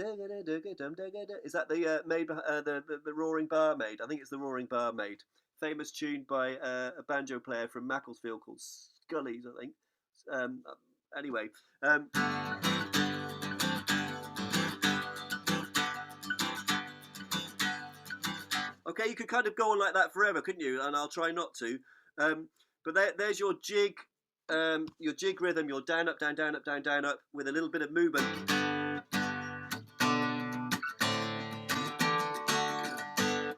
Is that the made the Roaring Barmaid? I think it's the Roaring Barmaid, famous tune by a banjo player from Macclesfield called Scully's, I think. Anyway. Okay, you could kind of go on like that forever, couldn't you? And I'll try not to. But there's your jig your jig rhythm, your down, up, down, down, up, down, down, up, with a little bit of movement.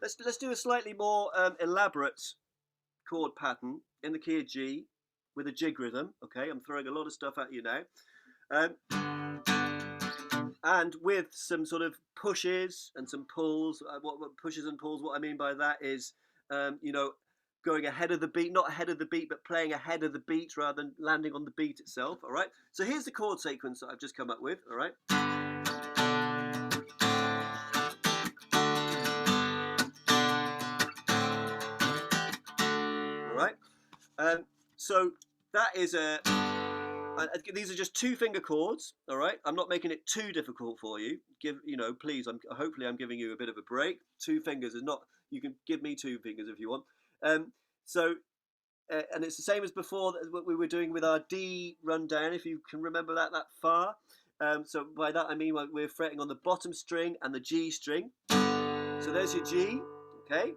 Let's do a slightly more elaborate chord pattern in the key of G with a jig rhythm. Okay, I'm throwing a lot of stuff at you now. And with some sort of pushes and some pulls. What pushes and pulls, what I mean by that is, you know, going ahead of the beat, not ahead of the beat, but playing ahead of the beat rather than landing on the beat itself. All right, so here's the chord sequence that I've just come up with. All right. All right. So that is these are just 2-finger chords. All right, I'm not making it too difficult for you. Please, hopefully I'm giving you a bit of a break. 2 fingers is not. You can give me 2 fingers if you want. And it's the same as before, what we were doing with our D rundown, if you can remember that far. So by that I mean we're fretting on the bottom string and the G string. So there's your G. Okay.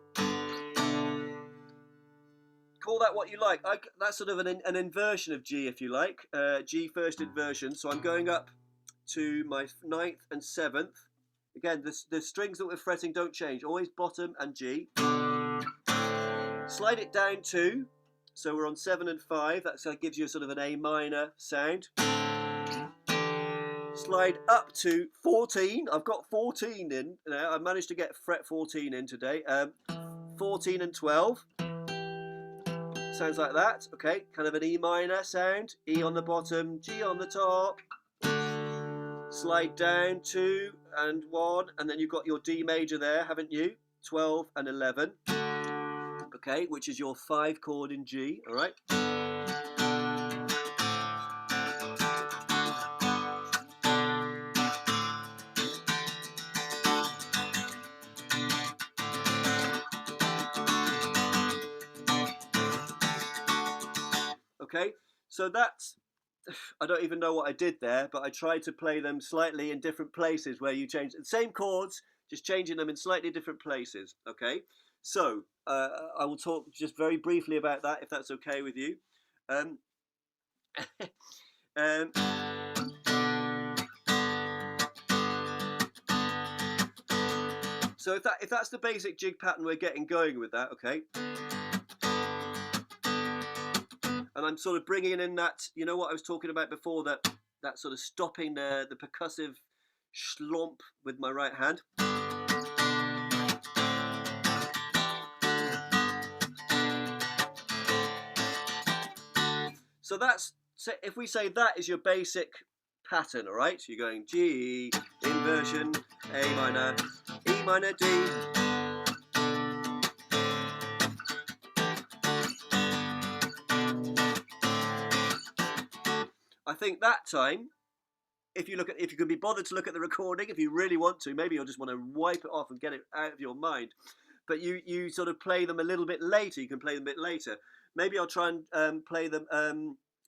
Call that what you like. That's sort of an inversion of G, if you like. G first inversion. So I'm going up to my 9th and 7th. Again, the strings that we're fretting don't change. Always bottom and G. Slide it down 2. So we're on 7 and 5. That gives you a sort of an A minor sound. Slide up to 14. I've got 14 in now. I managed to get fret 14 in today. 14 and 12. Sounds like that. Okay, kind of an E minor sound. E on the bottom, G on the top. Slide down 2 and 1, and then you've got your D major there, haven't you? 12 and 11. Okay, which is your 5 chord in G. All right. Okay, so that's, I don't even know what I did there, but I tried to play them slightly in different places where you change the same chords, just changing them in slightly different places. Okay, so I will talk just very briefly about that, if that's okay with you. So if that's the basic jig pattern we're getting going with that, okay. And I'm sort of bringing in that, you know what I was talking about before, that sort of stopping the percussive schlomp with my right hand. So if we say that is your basic pattern, all right? So you're going G, inversion, A minor, E minor, D. I think that time, if you can be bothered to look at the recording, if you really want to, maybe you'll just want to wipe it off and get it out of your mind. But you sort of play them a little bit later. You can play them a bit later. Maybe I'll try and play them.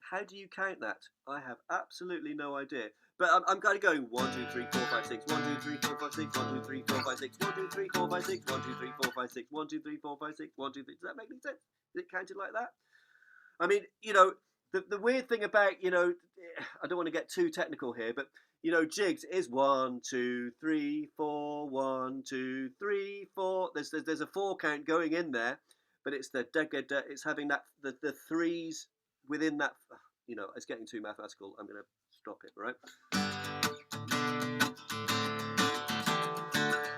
How do you count that? I have absolutely no idea. But I'm kind of going 1, 2, 3, 4, 5, 6. 1, 2, 3, 4, 5, 6. 1, 2, 3, 4, 5, 6. 1, 2, 3, 4, 5, 6. 1, 2, 3, 4, 5, 6. 1, 2, 3, 4, 5, 6. 1, 2, 3. Does that make any sense? Is it counted like that? I mean, the weird thing about, I don't want to get too technical here, but, jigs is 1, 2, 3, 4, 1, 2, 3, 4. There's a 4 count going in there, but it's the DADGAD, it's having that, the 3s within that, it's getting too mathematical. I'm going to stop it, right?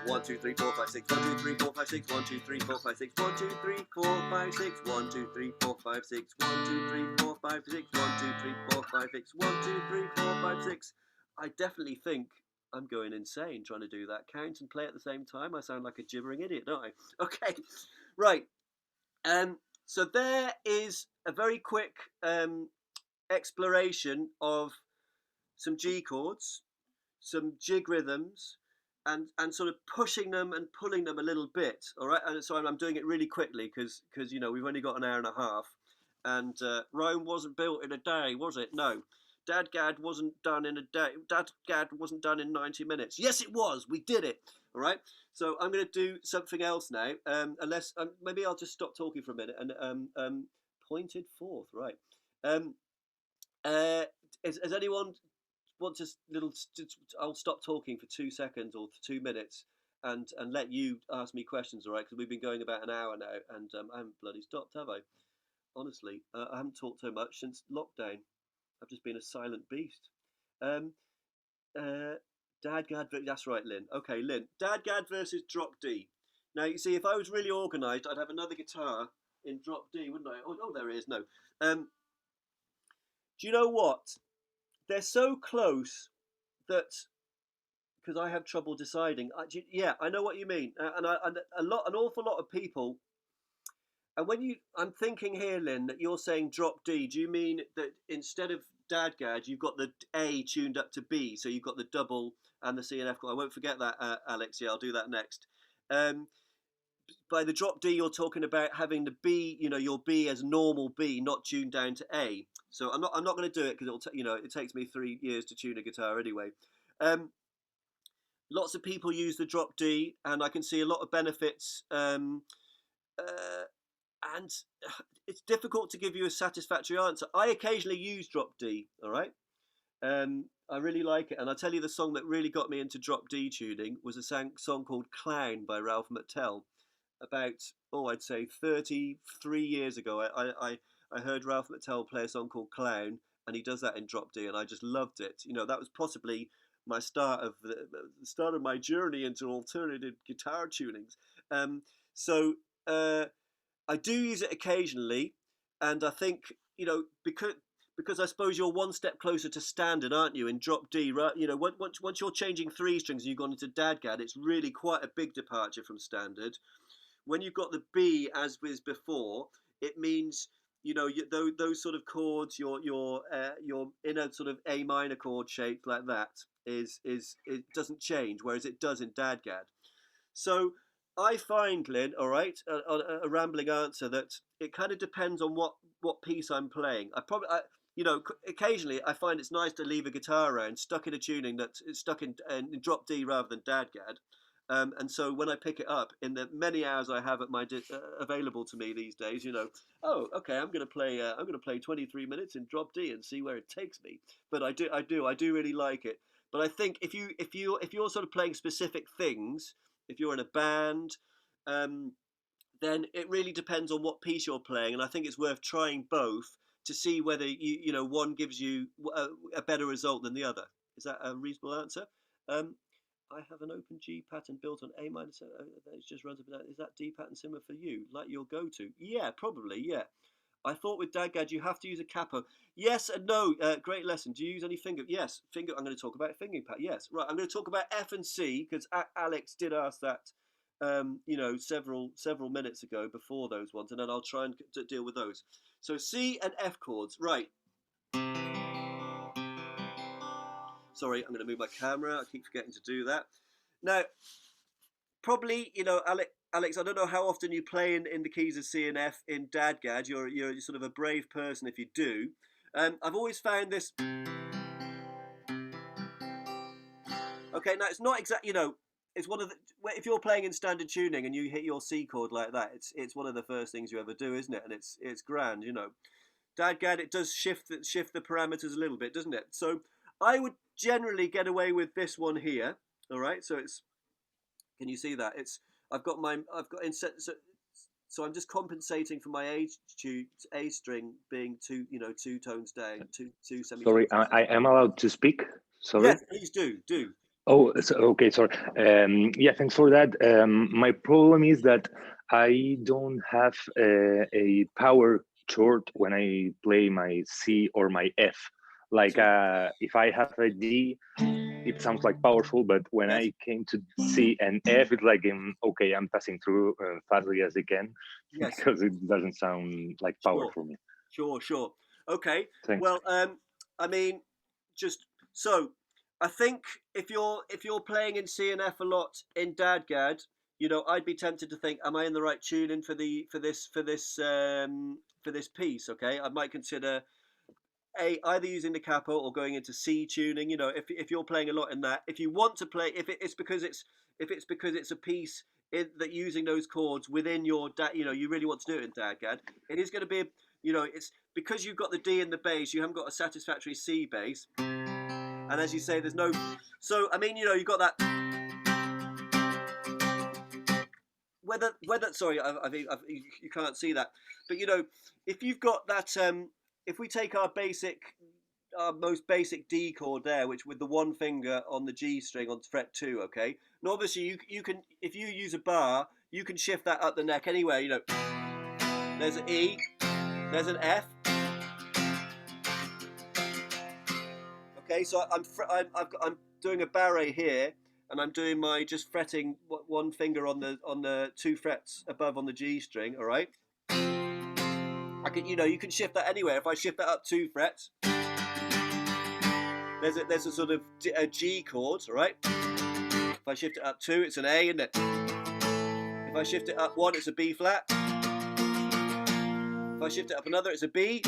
1, 2, 3, 4, 5, 6. 1, 2, 3, 4, 5, 6. 1, 2, 3, 4, 5, 6. 1, 2, 3, 4, 5, 6. 1, 2, 3, 4, 5, 6. 1, 2, 3, 4, 5, 6. 1, 2, 3, 4, 5, 6. 1, 2, 3, 4, 5, 6. I definitely think I'm going insane trying to do that count and play at the same time. I sound like a gibbering idiot, don't I? Okay, right. So there is a very quick exploration of some G chords, some jig rhythms, and sort of pushing them and pulling them a little bit. All right, and so I'm doing it really quickly because we've only got an hour and a half, and Rome wasn't built in a day, was it? No. DADGAD wasn't done in a day. DADGAD wasn't done in 90 minutes. Yes, it was. We did it. All right. So I'm going to do something else now. Unless maybe I'll just stop talking for a minute and pointed fourth. Right. Uh, has anyone want to little? I'll stop talking for 2 seconds or 2 minutes, and let you ask me questions, all right? Because we've been going about an hour now, and I haven't bloody stopped, have I? Honestly, I haven't talked so much since lockdown. I've just been a silent beast. Um, uh, DADGAD. That's right, Lynn. Okay, Lynn. DADGAD versus Drop D. Now you see, if I was really organised, I'd have another guitar in Drop D, wouldn't I? Oh, there it is. No. Do you know what? They're so close that because I have trouble deciding. Yeah, I know what you mean, and an awful lot of people. And I'm thinking here, Lynn, that you're saying drop D. Do you mean that instead of DADGAD, you've got the A tuned up to B, so you've got the double and the C and F chord? I won't forget that, Alex. Yeah, I'll do that next. Um, by the drop D, you're talking about having the B, your B as normal B, not tuned down to A. So I'm not going to do it because it takes me 3 years to tune a guitar anyway. Lots of people use the drop D, and I can see a lot of benefits. Uh, and it's difficult to give you a satisfactory answer. I occasionally use drop D. All right. I really like it, and I'll tell you the song that really got me into drop D tuning was a song called "Clown" by Ralph McTell. About I'd say 33 years ago, I heard Ralph McTell play a song called "Clown," and he does that in drop D, and I just loved it. That was possibly my the start of my journey into alternative guitar tunings. So I do use it occasionally, and I think because I suppose you're one step closer to standard, aren't you? In drop D, right? Once you're changing 3 strings and you've gone into DADGAD, it's really quite a big departure from standard. When you've got the B as was before, it means those sort of chords, your in a sort of A minor chord shape like that it doesn't change, whereas it does in DADGAD. So I find, Lynn, all right, a rambling answer, that it kind of depends on what piece I'm playing. Occasionally I find it's nice to leave a guitar around stuck in a tuning that's stuck in drop D rather than DADGAD. And so when I pick it up in the many hours I have at my available to me these days, oh, okay, I'm going to play 23 minutes in drop D and see where it takes me. But I do really like it. But I think if you're sort of playing specific things, if you're in a band, then it really depends on what piece you're playing, and I think it's worth trying both to see whether one gives you a better result than the other. Is that a reasonable answer? I have an open G pattern built on A minor. It just runs up and down. Is that D pattern similar for you? Like your go-to? Yeah, probably. Yeah. I thought with DADGAD you have to use a capo. Yes and no. Great lesson. Do you use any finger? Yes. Finger. I'm going to talk about fingering pattern. Yes. Right. I'm going to talk about F and C because Alex did ask that. Several minutes ago before those ones, and then I'll try and deal with those. So C and F chords. Right. Sorry, I'm going to move my camera. I keep forgetting to do that. Now, probably, Alex, I don't know how often you play in the keys of C and F in DADGAD. You're sort of a brave person if you do. I've always found this. Okay, now it's not exactly, it's one of the, if you're playing in standard tuning and you hit your C chord like that, it's one of the first things you ever do, isn't it? And it's grand, DADGAD, it does shift the parameters a little bit, doesn't it? So I would generally get away with this one here. All right, so can you see that? I've got so I'm just compensating for my A string being two tones down, two semitones. Sorry, I am allowed to speak. Sorry. Yes, please do. Oh, okay. Sorry. Yeah, thanks for that. My problem is that I don't have a power chord when I play my C or my F. Like if I have a D, it sounds like powerful, but when I came to C and F, it's like, okay, I'm passing through fastly as I can, because it doesn't sound like power for me. Sure. Okay. Thanks. Well, I mean, just so I think if you're playing in C and F a lot in DADGAD, I'd be tempted to think, am I in the right tuning for this piece? Okay, I might consider either using the capo or going into C tuning. If you're playing a lot in that, if you want to play, if it's because it's a piece that using those chords within your you really want to do it in DADGAD, it is going to be you know, it's because you've got the D in the bass, you haven't got a satisfactory C bass. And as you say, there's no, so I mean, you know, you've got that. Whether sorry, you can't see that, but you know, if you've got that, if we take our most basic D chord there, which with the one finger on the G string on fret 2, okay. Now obviously you can, if you use a bar, you can shift that up the neck anywhere. You know, there's an E, there's an F. Okay, so I'm doing a barre here, and I'm doing my just fretting one finger on the 2 frets above on the G string. All right. I can, you know, you can shift that anywhere. If I shift that up 2 frets, there's a sort of a G chord, all right? If I shift it up 2, it's an A, isn't it? If I shift it up 1, it's a B flat. If I shift it up another, it's a B.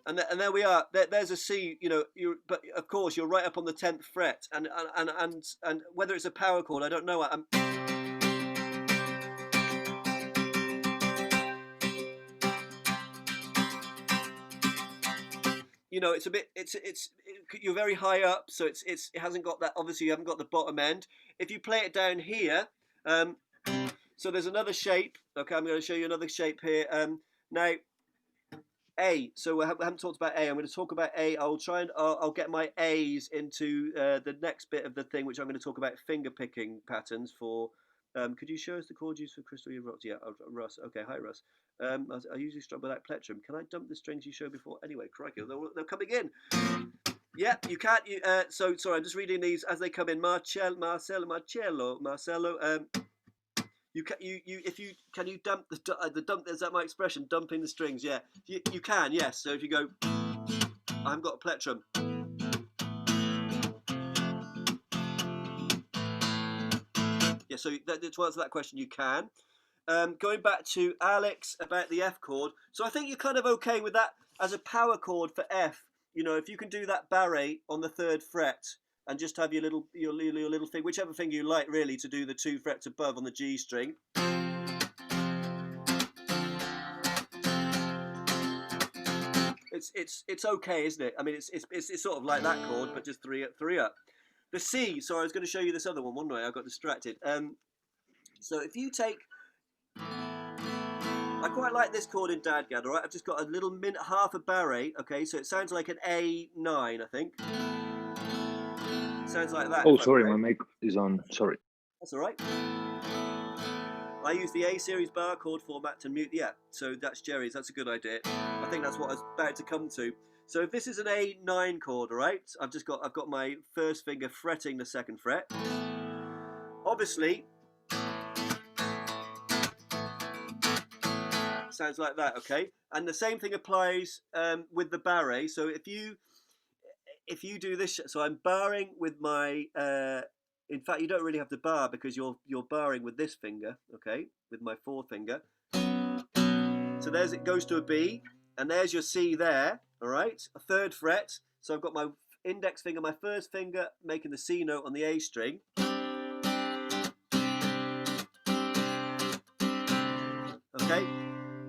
And there we are. There's a C. You know, but of course you're right up on the 10th fret, and whether it's a power chord, I don't know. You know, it's a bit, you're very high up, so it hasn't got that, obviously you haven't got the bottom end. If you play it down here, so there's another shape. Okay, I'm going to show you another shape here. Now, A, so we haven't talked about A. I'm going to talk about A. I'll get my A's into the next bit of the thing, which I'm going to talk about finger picking patterns for. Could you show us the chord used for Crystal Year Rocks? Yeah, Russ. Okay, hi Russ. I usually strum without plectrum. Can I dump the strings you showed before? Anyway, crikey, they're coming in. Yeah, you can't. So sorry, I'm just reading these as they come in. Marcello. Can you dump the dump? Is that my expression? Dumping the strings. Yeah, you can. Yes. So if you go, I haven't got a plectrum. Yeah. So to answer that question, you can. Going back to Alex about the F chord, so I think you're kind of okay with that as a power chord for F. You know, if you can do that barre on the 3rd fret and just have your little finger, whichever finger you like, really, to do the 2 frets above on the G string. It's okay, isn't it? I mean, it's sort of like that chord, but just 3 up. The C. Sorry, I was going to show you this other one. One way I got distracted. So if you take, I quite like this chord in DADGAD, all right? I've just got a little half a barre, okay? So it sounds like an A9, I think. It sounds like that. Oh, sorry, my mic is on. Sorry. That's all right. I use the A series bar chord format to mute. Yeah, so that's Jerry's. That's a good idea. I think that's what I was about to come to. So if this is an A9 chord, all right? I've got my 1st finger fretting the 2nd fret. Obviously, sounds like that, okay? And the same thing applies with the barre. So if you do this, so I'm barring with my in fact you don't really have to bar because you're barring with this finger, okay, with my 4th finger. So there's, it goes to a B, and there's your C there, all right, a 3rd fret. So I've got my index finger, my 1st finger making the C note on the A string. Okay.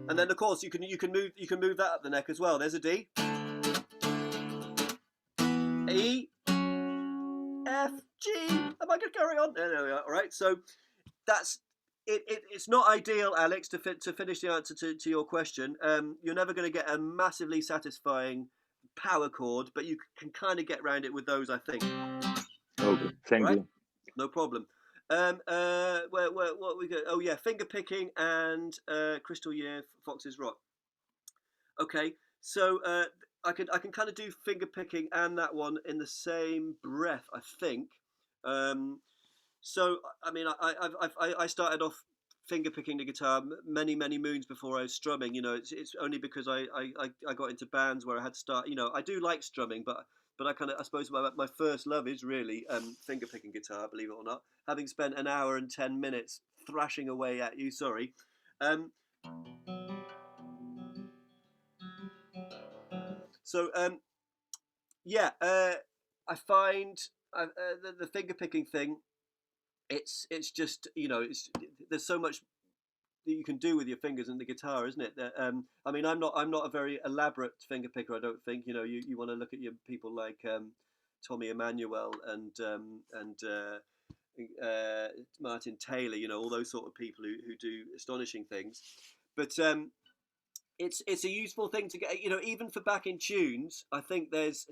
And then of course you can move that up the neck as well. There's a D, E, F, G. Am I going to carry on? There we are. All right. So that's it. It's not ideal, Alex, to finish the answer to your question. You're never going to get a massively satisfying power chord, but you can kind of get around it with those, I think. Okay. Thank you. No problem. What we go? Oh yeah, finger picking and Crystal Year Fox's Rock. Okay, so I can kind of do finger picking and that one in the same breath, I think. So I mean, I started off finger picking the guitar many moons before I was strumming. You know, it's only because I got into bands where I had to start. You know, I do like strumming, but I suppose my first love is really finger picking guitar, believe it or not. Having spent an hour and 10 minutes thrashing away at you, sorry. Yeah, I find the finger picking thing. It's just, you know, there's so much you can do with your fingers and the guitar, isn't it? I mean, I'm not a very elaborate finger picker. I don't think. You know, you want to look at your people like Tommy Emmanuel and Martin Taylor. You know, all those sort of people who do astonishing things. But it's a useful thing to get. You know, even for backing tunes, I think there's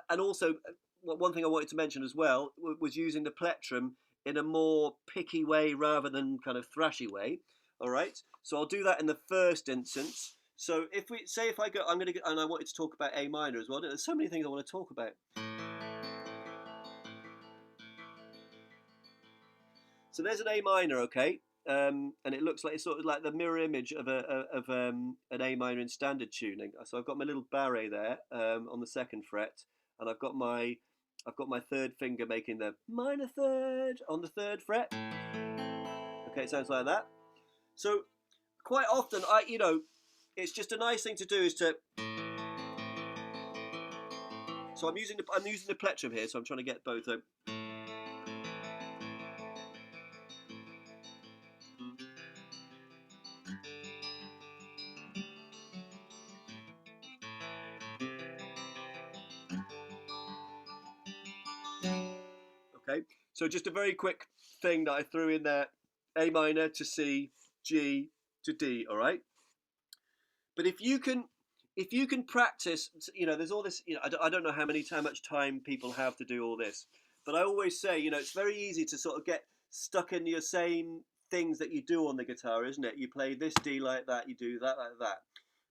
and also one thing I wanted to mention as well was using the plectrum in a more picky way rather than kind of thrashy way. All right, so I'll do that in the first instance. So if we say if I go, I'm going to, and I wanted to talk about A minor as well. There's so many things I want to talk about. So there's an A minor, okay, and it looks like it's sort of like the mirror image of an A minor in standard tuning. So I've got my little barré there on the second fret, and I've got my third finger making the minor third on the third fret. Okay, it sounds like that. So quite often, it's just a nice thing to do is to. So I'm using the plectrum here, so I'm trying to get both. Okay, so just a very quick thing that I threw in there: A minor to C, G to D. All right. But if you can practice, you know, there's all this. You know, I don't know how much time people have to do all this, but I always say, you know, it's very easy to sort of get stuck in your same things that you do on the guitar, isn't it? You play this D like that, you do that like that.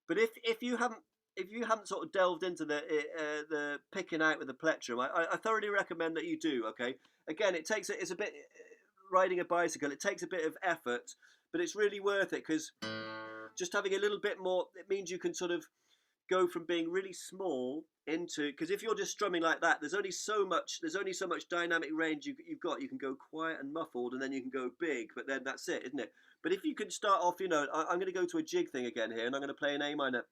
But if you haven't sort of delved into the picking out with the plectrum, I thoroughly recommend that you do. Okay, again, it's a bit riding a bicycle. It takes a bit of effort, but it's really worth it because just having a little bit more, it means you can sort of go from being really small into, because if you're just strumming like that, there's only so much dynamic range you've got. You can go quiet and muffled, and then you can go big, but then that's it, isn't it? But if you can start off, you know, I'm going to go to a jig thing again here, and I'm going to play an A minor.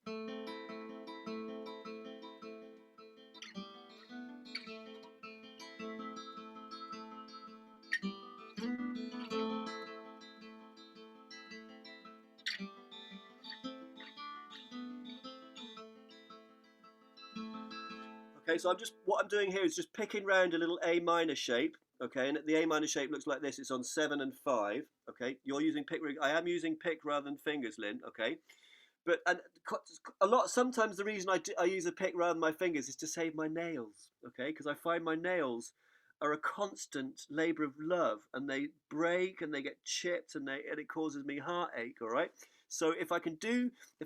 Okay, so what I'm doing here is just picking round a little A minor shape. Okay, and the A minor shape looks like this. It's on 7 and 5. Okay, you're using pick. I am using pick rather than fingers, Lynn. Okay, but sometimes the reason I use a pick rather than my fingers is to save my nails. Okay, because I find my nails are a constant labour of love, and they break and they get chipped, and it causes me heartache. All right, so if I could do a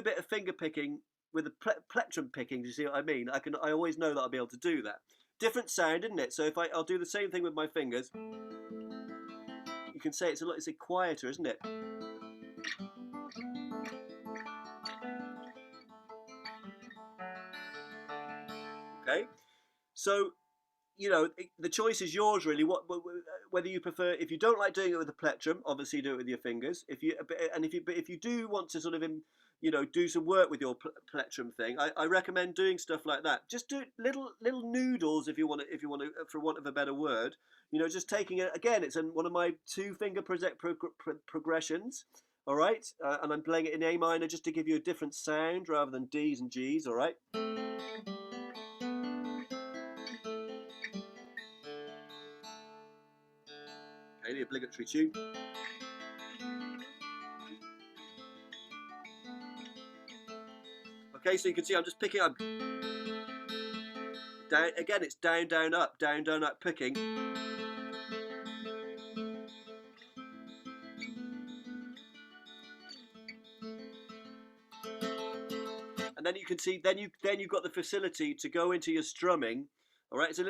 bit of finger picking with the plectrum picking, do you see what I mean? I always know that I'll be able to do that. Different sound, isn't it? So if I'll do the same thing with my fingers, you can say it's quieter, isn't it? Okay, so you know the choice is yours really. Whether you prefer, if you don't like doing it with the plectrum, obviously do it with your fingers. If you do want to sort of do some work with your plectrum thing, I recommend doing stuff like that. Just do little noodles if you want to, for want of a better word. You know, just taking it again. It's one of my 2-finger progressions. All right, and I'm playing it in A minor just to give you a different sound rather than D's and G's. All right. Okay, the obligatory tune. Okay, so you can see I'm just picking up. Down again, it's down, down, up, picking. And then you can see, then you've got the facility to go into your strumming. All right, so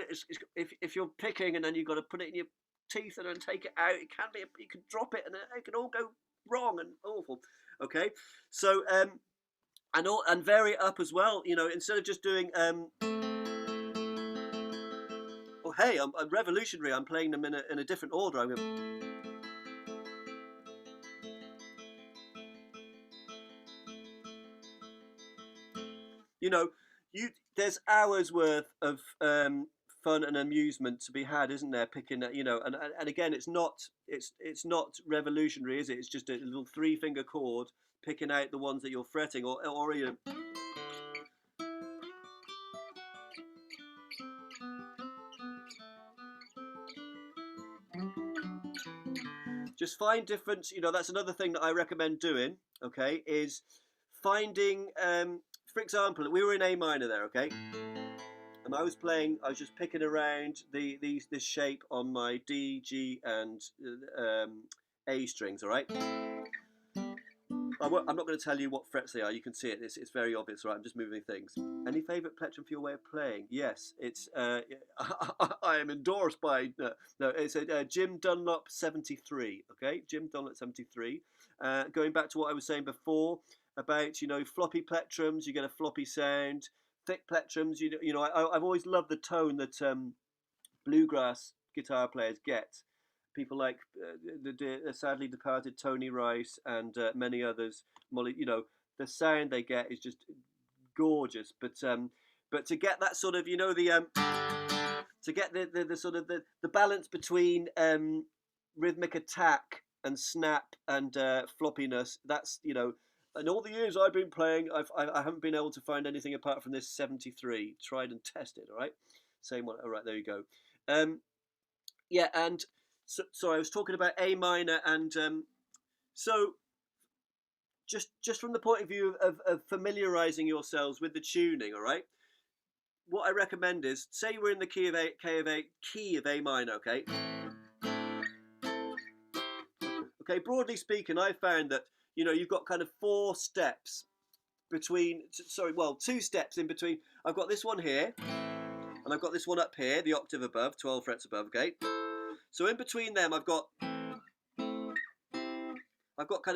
if you're picking and then you've got to put it in your teeth and then take it out, you can drop it and it can all go wrong and awful. Okay, so and vary it up as well. You know, instead of just doing oh hey, I'm revolutionary. I'm playing them in a different order. I'm going. You know, there's hours worth of fun and amusement to be had, isn't there? Picking, you know, and again, it's not revolutionary, is it? It's just a little 3-finger chord, picking out the ones that you're fretting, or you know. Just find different, you know, that's another thing that I recommend doing, okay, is finding, for example, we were in A minor there, okay, and I was just picking around this shape on my D, G, and A strings, all right? I'm not going to tell you what frets they are. You can see it. It's very obvious, right? I'm just moving things. Any favourite plectrum for your way of playing? Yes, it's. I am endorsed by. No, it's a Jim Dunlop 73. Okay, Jim Dunlop 73. Going back to what I was saying before about, you know, floppy plectrums, you get a floppy sound. Thick plectrums, you know, I've always loved the tone that bluegrass guitar players get. People like the sadly departed Tony Rice and many others. Molly, you know, the sound they get is just gorgeous. But to get that sort of, you know, to get the sort of the balance between rhythmic attack and snap and floppiness, that's, you know, in all the years I've been playing, I haven't been able to find anything apart from this 73. Tried and tested. All right, same one. All right, there you go. Yeah, and so I was talking about A minor, and so just from the point of view of familiarising yourselves with the tuning, all right. What I recommend is, say we're in the key of A minor, okay. Okay, broadly speaking, I found that, you know, you've got kind of 4 steps between. Sorry, well, 2 steps in between. I've got this one here, and I've got this one up here, the octave above, 12 frets above, okay. So in between them, I've got kind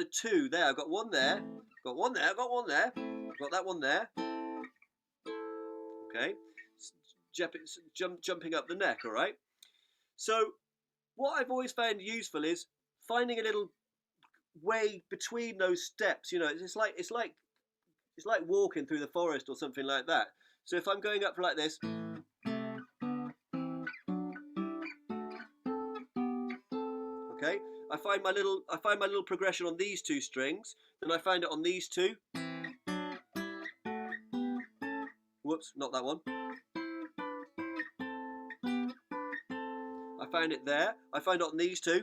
of 2 there. I've got one there, got one there, got one there, got that one there. Okay, jumping up the neck. All right. So what I've always found useful is finding a little way between those steps. You know, it's like walking through the forest or something like that. So if I'm going up like this. Okay, I find my little progression on these 2 strings, then I find it on these 2. Whoops, not that one. I find it there. I find it on these 2.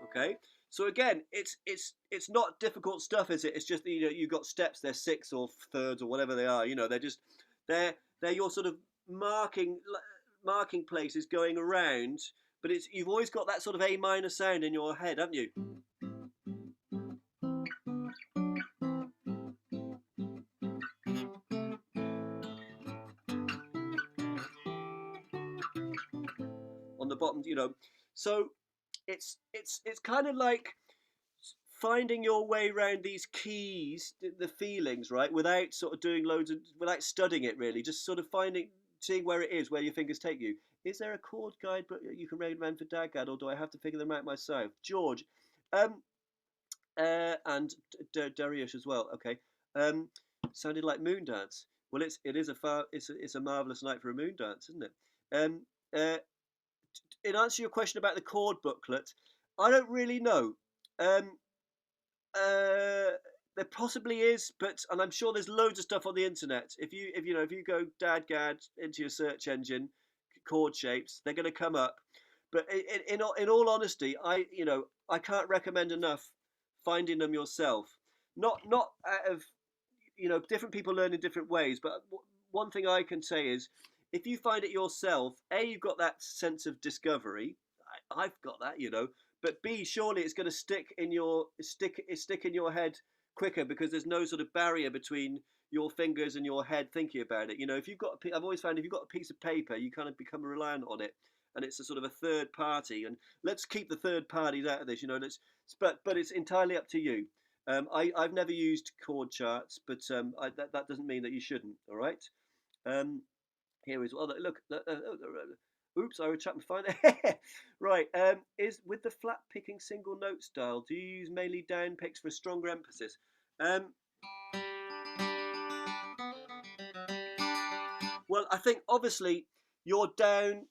Okay, so again, it's not difficult stuff, is it? It's just, you know, you've got steps. They're 6 or thirds or whatever they are. You know, they're your sort of marking places going around, but you've always got that sort of A minor sound in your head, haven't you? On the bottom, you know, so it's kind of like finding your way around these keys, the feelings, right, without sort of doing without studying it really, just sort of seeing where it is, where your fingers take you. Is there a chord guide but you can recommend for DADGAD, or do I have to figure them out myself? George, and Dariush as well. Okay, sounded like moon dance. Well, it's a marvelous night for a moon dance, isn't it? In answer to your question about the chord booklet, I don't really know. There possibly is, and I'm sure there's loads of stuff on the internet. If you go DADGAD into your search engine, chord shapes, they're going to come up. But in all honesty, I can't recommend enough finding them yourself. Not out of, different people learn in different ways. But one thing I can say is, if you find it yourself, A, you've got that sense of discovery. I've got that, But B, surely it's going to stick in your head quicker, because there's no sort of barrier between your fingers and your head thinking about it. If you've got, I've always found if you've got a piece of paper, you kind of become reliant on it, and it's a sort of a third party. And let's keep the third parties out of this. But it's entirely up to you. I've never used chord charts, but that doesn't mean that you shouldn't. All right. Here is look. Oops, I was trying to find it. Right, is with the flat picking single note style, do you use mainly down picks for a stronger emphasis? I think obviously your down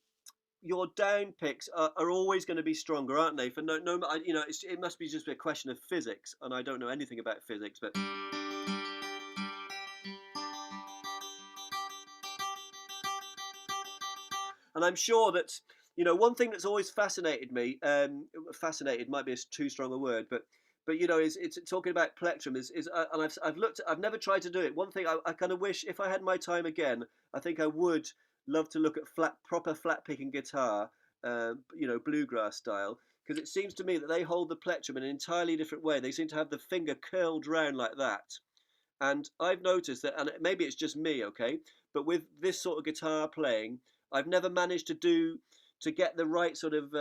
picks are always going to be stronger, aren't they? For you know, it must be just a question of physics, and I don't know anything about physics, but. And I'm sure that, you know, one thing that's always fascinated me, fascinated might be too strong a word, but you know, it's talking about plectrum and I've never tried to do it. One thing I kind of wish, if I had my time again, I think I would love to look at proper flat picking guitar, you know, bluegrass style, because it seems to me that they hold the plectrum in an entirely different way. They seem to have the finger curled round like that. And I've noticed that, and maybe it's just me, okay, but with this sort of guitar playing, I've never managed to get the right sort of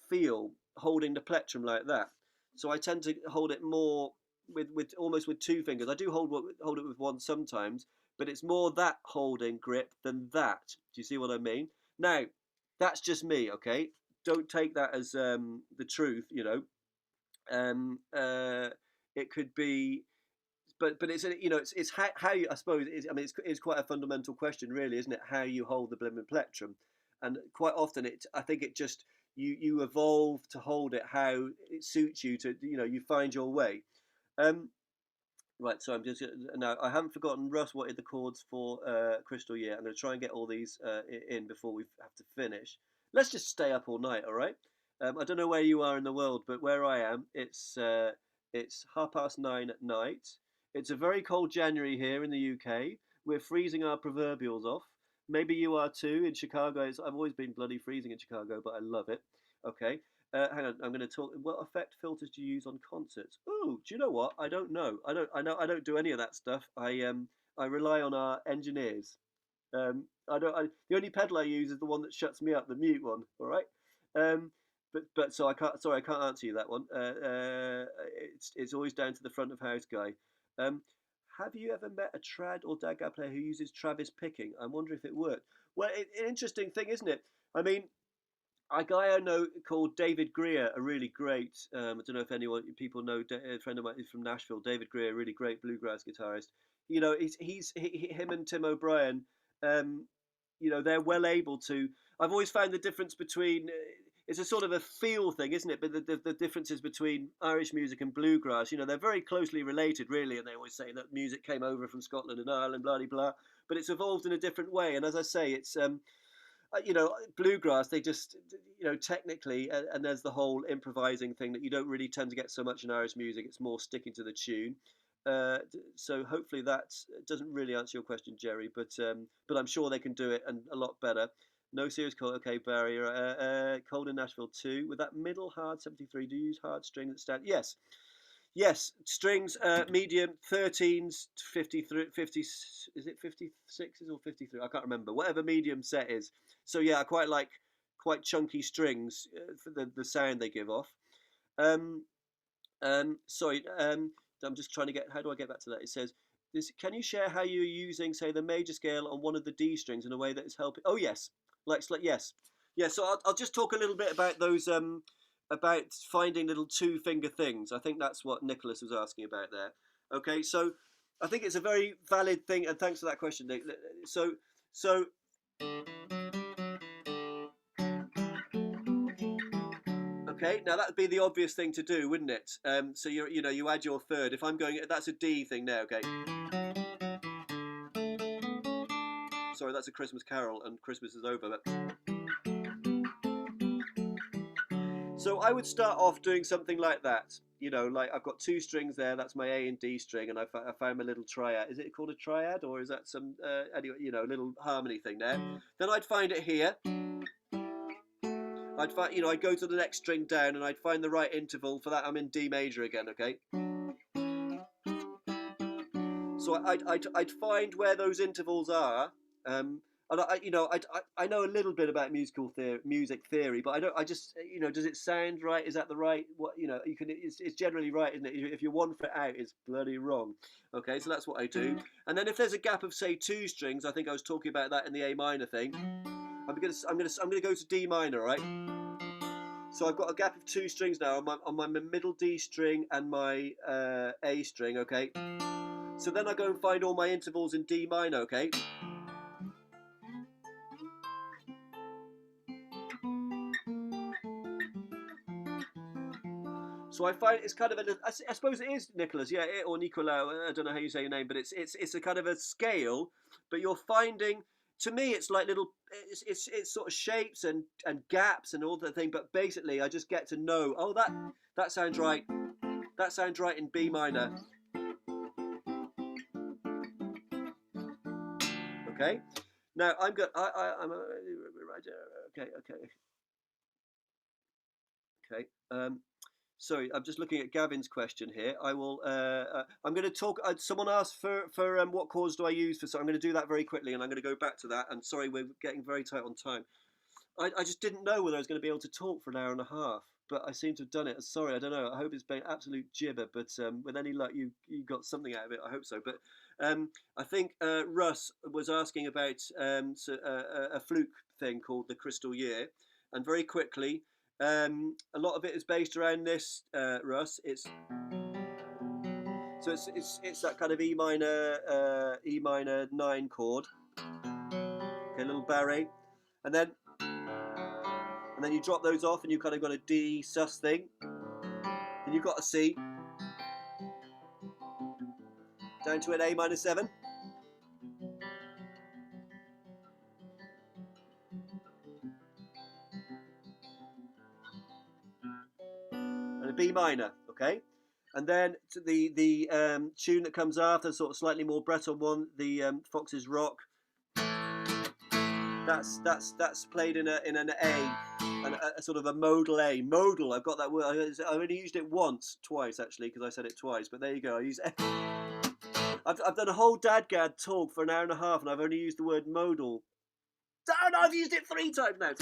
feel holding the plectrum like that. So I tend to hold it more with almost with two fingers. I do hold it with one sometimes, but it's more that holding grip than that. Do you see what I mean? Now, that's just me, okay? Don't take that as the truth, you know. It could be, but it's, you know, it's how you, I suppose I mean it's quite a fundamental question, really, isn't it? How you hold the blimmin' plectrum, and quite often I think it just you evolve to hold it how it suits you, to, you know, you find your way. Right, so I'm just now, I haven't forgotten Russ wanted the chords for Crystal yet. I'm going to try and get all these in before we have to finish. Let's just stay up all night, all right? I don't know where you are in the world, but where I am, it's 9:30 at night. It's a very cold January here in the UK. We're freezing our proverbials off. Maybe you are too. In Chicago, I've always been bloody freezing in Chicago, but I love it. Okay. Hang on, I'm going to talk. What effect filters do you use on concerts? Oh, do you know what? I don't know. I don't do any of that stuff. I rely on our engineers. The only pedal I use is the one that shuts me up, the mute one. All right. But so I can't. Sorry, I can't answer you that one. It's always down to the front of house guy. Have you ever met a trad or DADGAD player who uses Travis picking? I wonder if it worked. Well, an interesting thing, isn't it? I mean, a guy I know called David Greer, a really great, I don't know if people know, a friend of mine is from Nashville, David Greer, a really great bluegrass guitarist. You know, him and Tim O'Brien, you know, they're well able to. I've always found the difference between, it's a sort of a feel thing, isn't it? But the differences between Irish music and bluegrass, you know, they're very closely related, really. And they always say that music came over from Scotland and Ireland, blah, blah, blah. But it's evolved in a different way. And as I say, it's, you know, bluegrass, they just, you know, technically, and there's the whole improvising thing that you don't really tend to get so much in Irish music. It's more sticking to the tune. So hopefully that doesn't really answer your question, Jerry, but I'm sure they can do it, and a lot better. No serious cold. Okay, Barry. Cold in Nashville too. With that middle hard 73, do you use hard string that stand? Yes. Yes, strings, medium, 13s, 53, 50, is it 56s or 53? I can't remember. Whatever medium set is. So yeah, I quite like quite chunky strings for the sound they give off. Sorry, I'm just trying to get, how do I get back to that? It says, can you share how you're using, say, the major scale on one of the D strings in a way that is helping? Oh, yes. Like yes. Yeah, so I'll just talk a little bit about those, about finding little two-finger things. I think that's what Nicholas was asking about there. Okay, so I think it's a very valid thing, and thanks for that question, Nick. So okay, now that would be the obvious thing to do, wouldn't it? So you add your third. If I'm going, that's a D thing now. Okay. Sorry, that's a Christmas carol, and Christmas is over. But so I would start off doing something like that. You know, like I've got two strings there. That's my A and D string, and I found my little triad. Is it called a triad, or is that some anyway? You know, little harmony thing there. Then I'd find it here. I'd find, you know, I'd go to the next string down, and I'd find the right interval for that. I'm in D major again. Okay. So I'd find where those intervals are. And I know a little bit about music theory, but I just, you know, does it sound right? Is that the right, what, you know, it's generally right, isn't it? If you're 1 foot out, it's bloody wrong. Okay, so that's what I do. And then if there's a gap of, say, 2 strings, I think I was talking about that in the A minor thing. I'm gonna go to D minor, right? So I've got a gap of 2 strings now on my middle D string and my A string. Okay. So then I go and find all my intervals in D minor. Okay. So I find it's kind of I suppose it is Nicholas, yeah, or Nicolau. I don't know how you say your name, but it's a kind of a scale. But you're finding, to me, it's like little, it's sort of shapes and gaps and all that thing. But basically, I just get to know. Oh, that sounds right. That sounds right in B minor. Okay. Now I'm good. I'm right. Okay. Sorry, I'm just looking at Gavin's question here. I will. I'm going to talk. Someone asked for what chords do I use for. So I'm going to do that very quickly, and I'm going to go back to that. And sorry, we're getting very tight on time. I just didn't know whether I was going to be able to talk for an hour and a half, but I seem to have done it. Sorry, I don't know. I hope it's been absolute gibber, but with any luck, you got something out of it. I hope so. But I think Russ was asking about a Flook thing called the Crystal Year, and very quickly. A lot of it is based around this, Russ. It's that kind of E minor 9 chord. Okay, a little barré, and then you drop those off, and you kind of got a D sus thing. Then you've got a C down to an A minor 7. And a B minor, okay? And then to the tune that comes after, sort of slightly more Breton one, the Fox's Rock. That's played in an A, and a sort of a modal A. Modal, I've got that word. I only used it twice actually, because I said it twice. But there you go. I've done a whole DADGAD talk for an hour and a half, and I've only used the word modal. Oh no, I've used it 3 times now.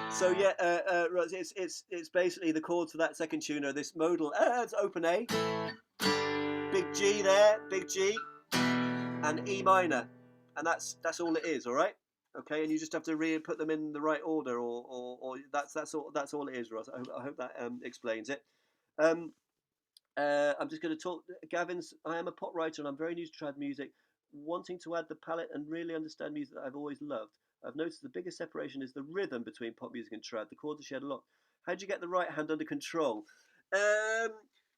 So yeah, it's basically the chords for that second tuner. This modal, it's open A, big G there, big G, and E minor, and that's all it is. All right, okay, and you just have to put them in the right order, or that's all it is, Ross. I hope that explains it. I'm just going to talk. Gavin's. I am a pop writer, and I'm very new to trad music, wanting to add the palette and really understand music that I've always loved. I've noticed the biggest separation is the rhythm between pop music and trad. The chords are shared a lot. How do you get the right hand under control?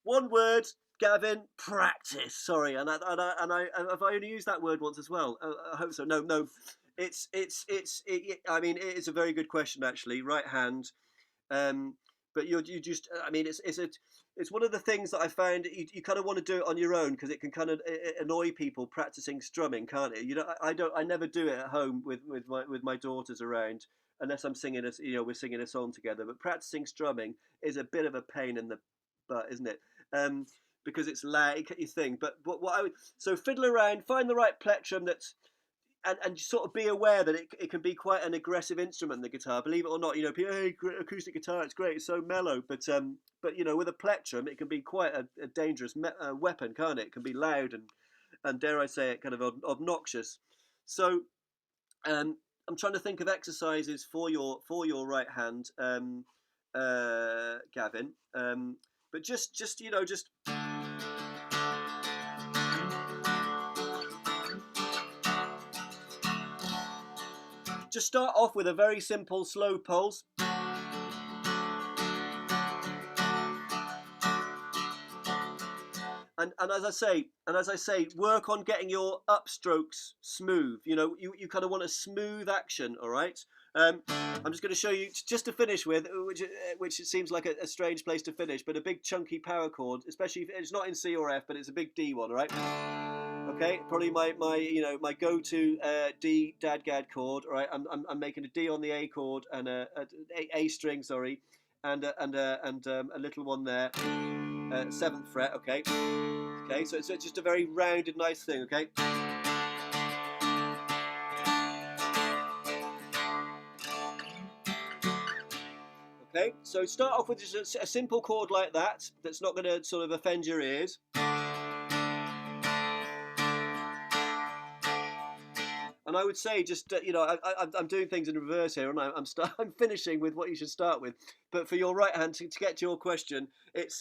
One word, Gavin: practice. Sorry, and I've only used that word once as well. I hope so. No. I mean, it is a very good question actually. Right hand. But you just, I mean, it's one of the things that I found you kind of want to do it on your own, because it can kind of annoy people practicing strumming, can't it? You know, I never do it at home with my daughters around, unless I'm singing we're singing a song together. But practicing strumming is a bit of a pain in the butt, isn't it? Because it's loud, you think. But so fiddle around, find the right plectrum that's. And sort of be aware that it can be quite an aggressive instrument, the guitar. Believe it or not, people, hey, acoustic guitar, it's great, it's so mellow. But with a plectrum, it can be quite a dangerous weapon, can't it? It can be loud and dare I say it, kind of obnoxious. So I'm trying to think of exercises for your right hand, Gavin. But just start off with a very simple slow pulse. And as I say, work on getting your upstrokes smooth. You kind of want a smooth action, all right? I'm just going to show you, just to finish with, which it seems like a strange place to finish, but a big chunky power chord, especially if it's not in C or F, but it's a big D one, all right? Okay, probably my go-to D DADGAD chord. All right, I'm making a D on the A chord and a string, sorry, and a little one there, 7th fret. Okay, so it's just a very rounded, nice thing. Okay. Okay, so start off with just a simple chord like that. That's not going to sort of offend your ears. And I would say, just I'm doing things in reverse here, and I'm finishing with what you should start with. But for your right hand, to get to your question, it's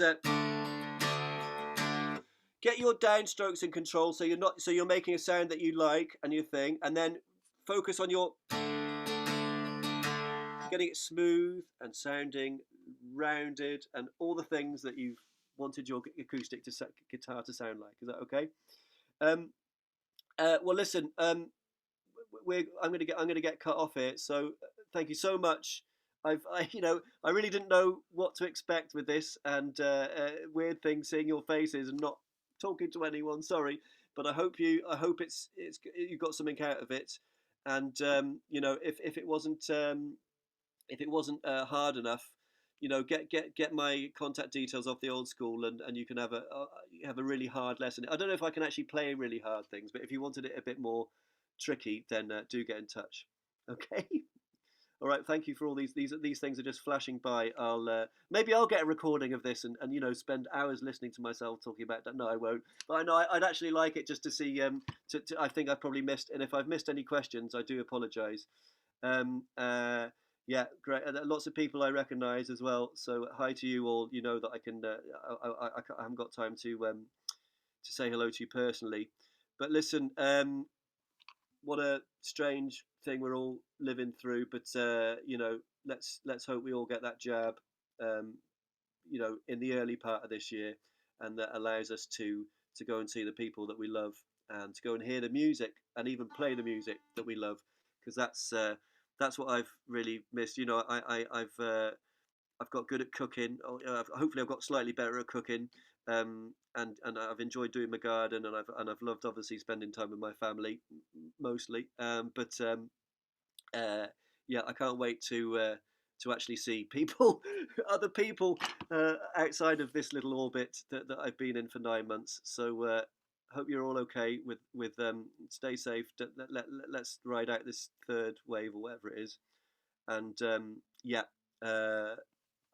get your downstrokes in control, so you're making a sound that you like and you think, and then focus on your getting it smooth and sounding rounded, and all the things that you've wanted your acoustic guitar to sound like. Is that okay? Well, listen, I'm gonna get cut off here. So thank you so much. I really didn't know what to expect with this, and weird thing seeing your faces and not talking to anyone. Sorry, but I hope it's you got something out of it. And if it wasn't hard enough, get my contact details off the old school, and you can have a really hard lesson. I don't know if I can actually play really hard things, but if you wanted it a bit more tricky, then do get in touch. Okay. All right. Thank you for all these things are just flashing by. Maybe I'll get a recording of this and spend hours listening to myself talking about that. No, I won't. But I know I'd actually like it just to see. I think I've probably missed, and if I've missed any questions, I do apologise. Yeah, great. Lots of people I recognise as well. So hi to you all. You know that I can. I haven't got time to say hello to you personally. But listen, what a strange thing we're all living through. But let's hope we all get that jab. In the early part of this year, and that allows us to go and see the people that we love, and to go and hear the music, and even play the music that we love, because that's what I've really missed. I've got good at cooking. Hopefully, I've got slightly better at cooking. And I've enjoyed doing my garden, and I've loved obviously spending time with my family mostly. Yeah, I can't wait to actually see people, other people outside of this little orbit that I've been in for 9 months. So hope you're all okay with stay safe. Let's ride out this third wave or whatever it is, and I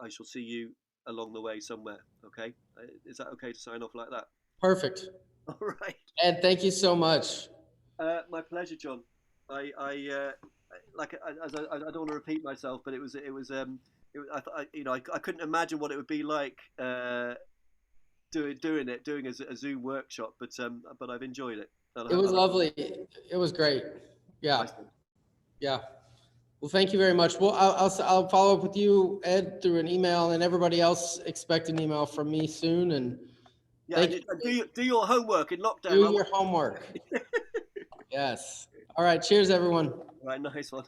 shall see you along the way somewhere. Okay, is that okay to sign off like that? Perfect. All right. Ed, thank you so much. My pleasure, John. I don't want to repeat myself, but I couldn't imagine what it would be like doing a Zoom workshop, but I've enjoyed it. It was lovely. It was great. Yeah. Yeah. Well, thank you very much. Well, I'll follow up with you, Ed, through an email, and everybody else expect an email from me soon. And yeah, do your homework in lockdown. Do your homework. Yes. All right. Cheers, everyone. All right. Nice one.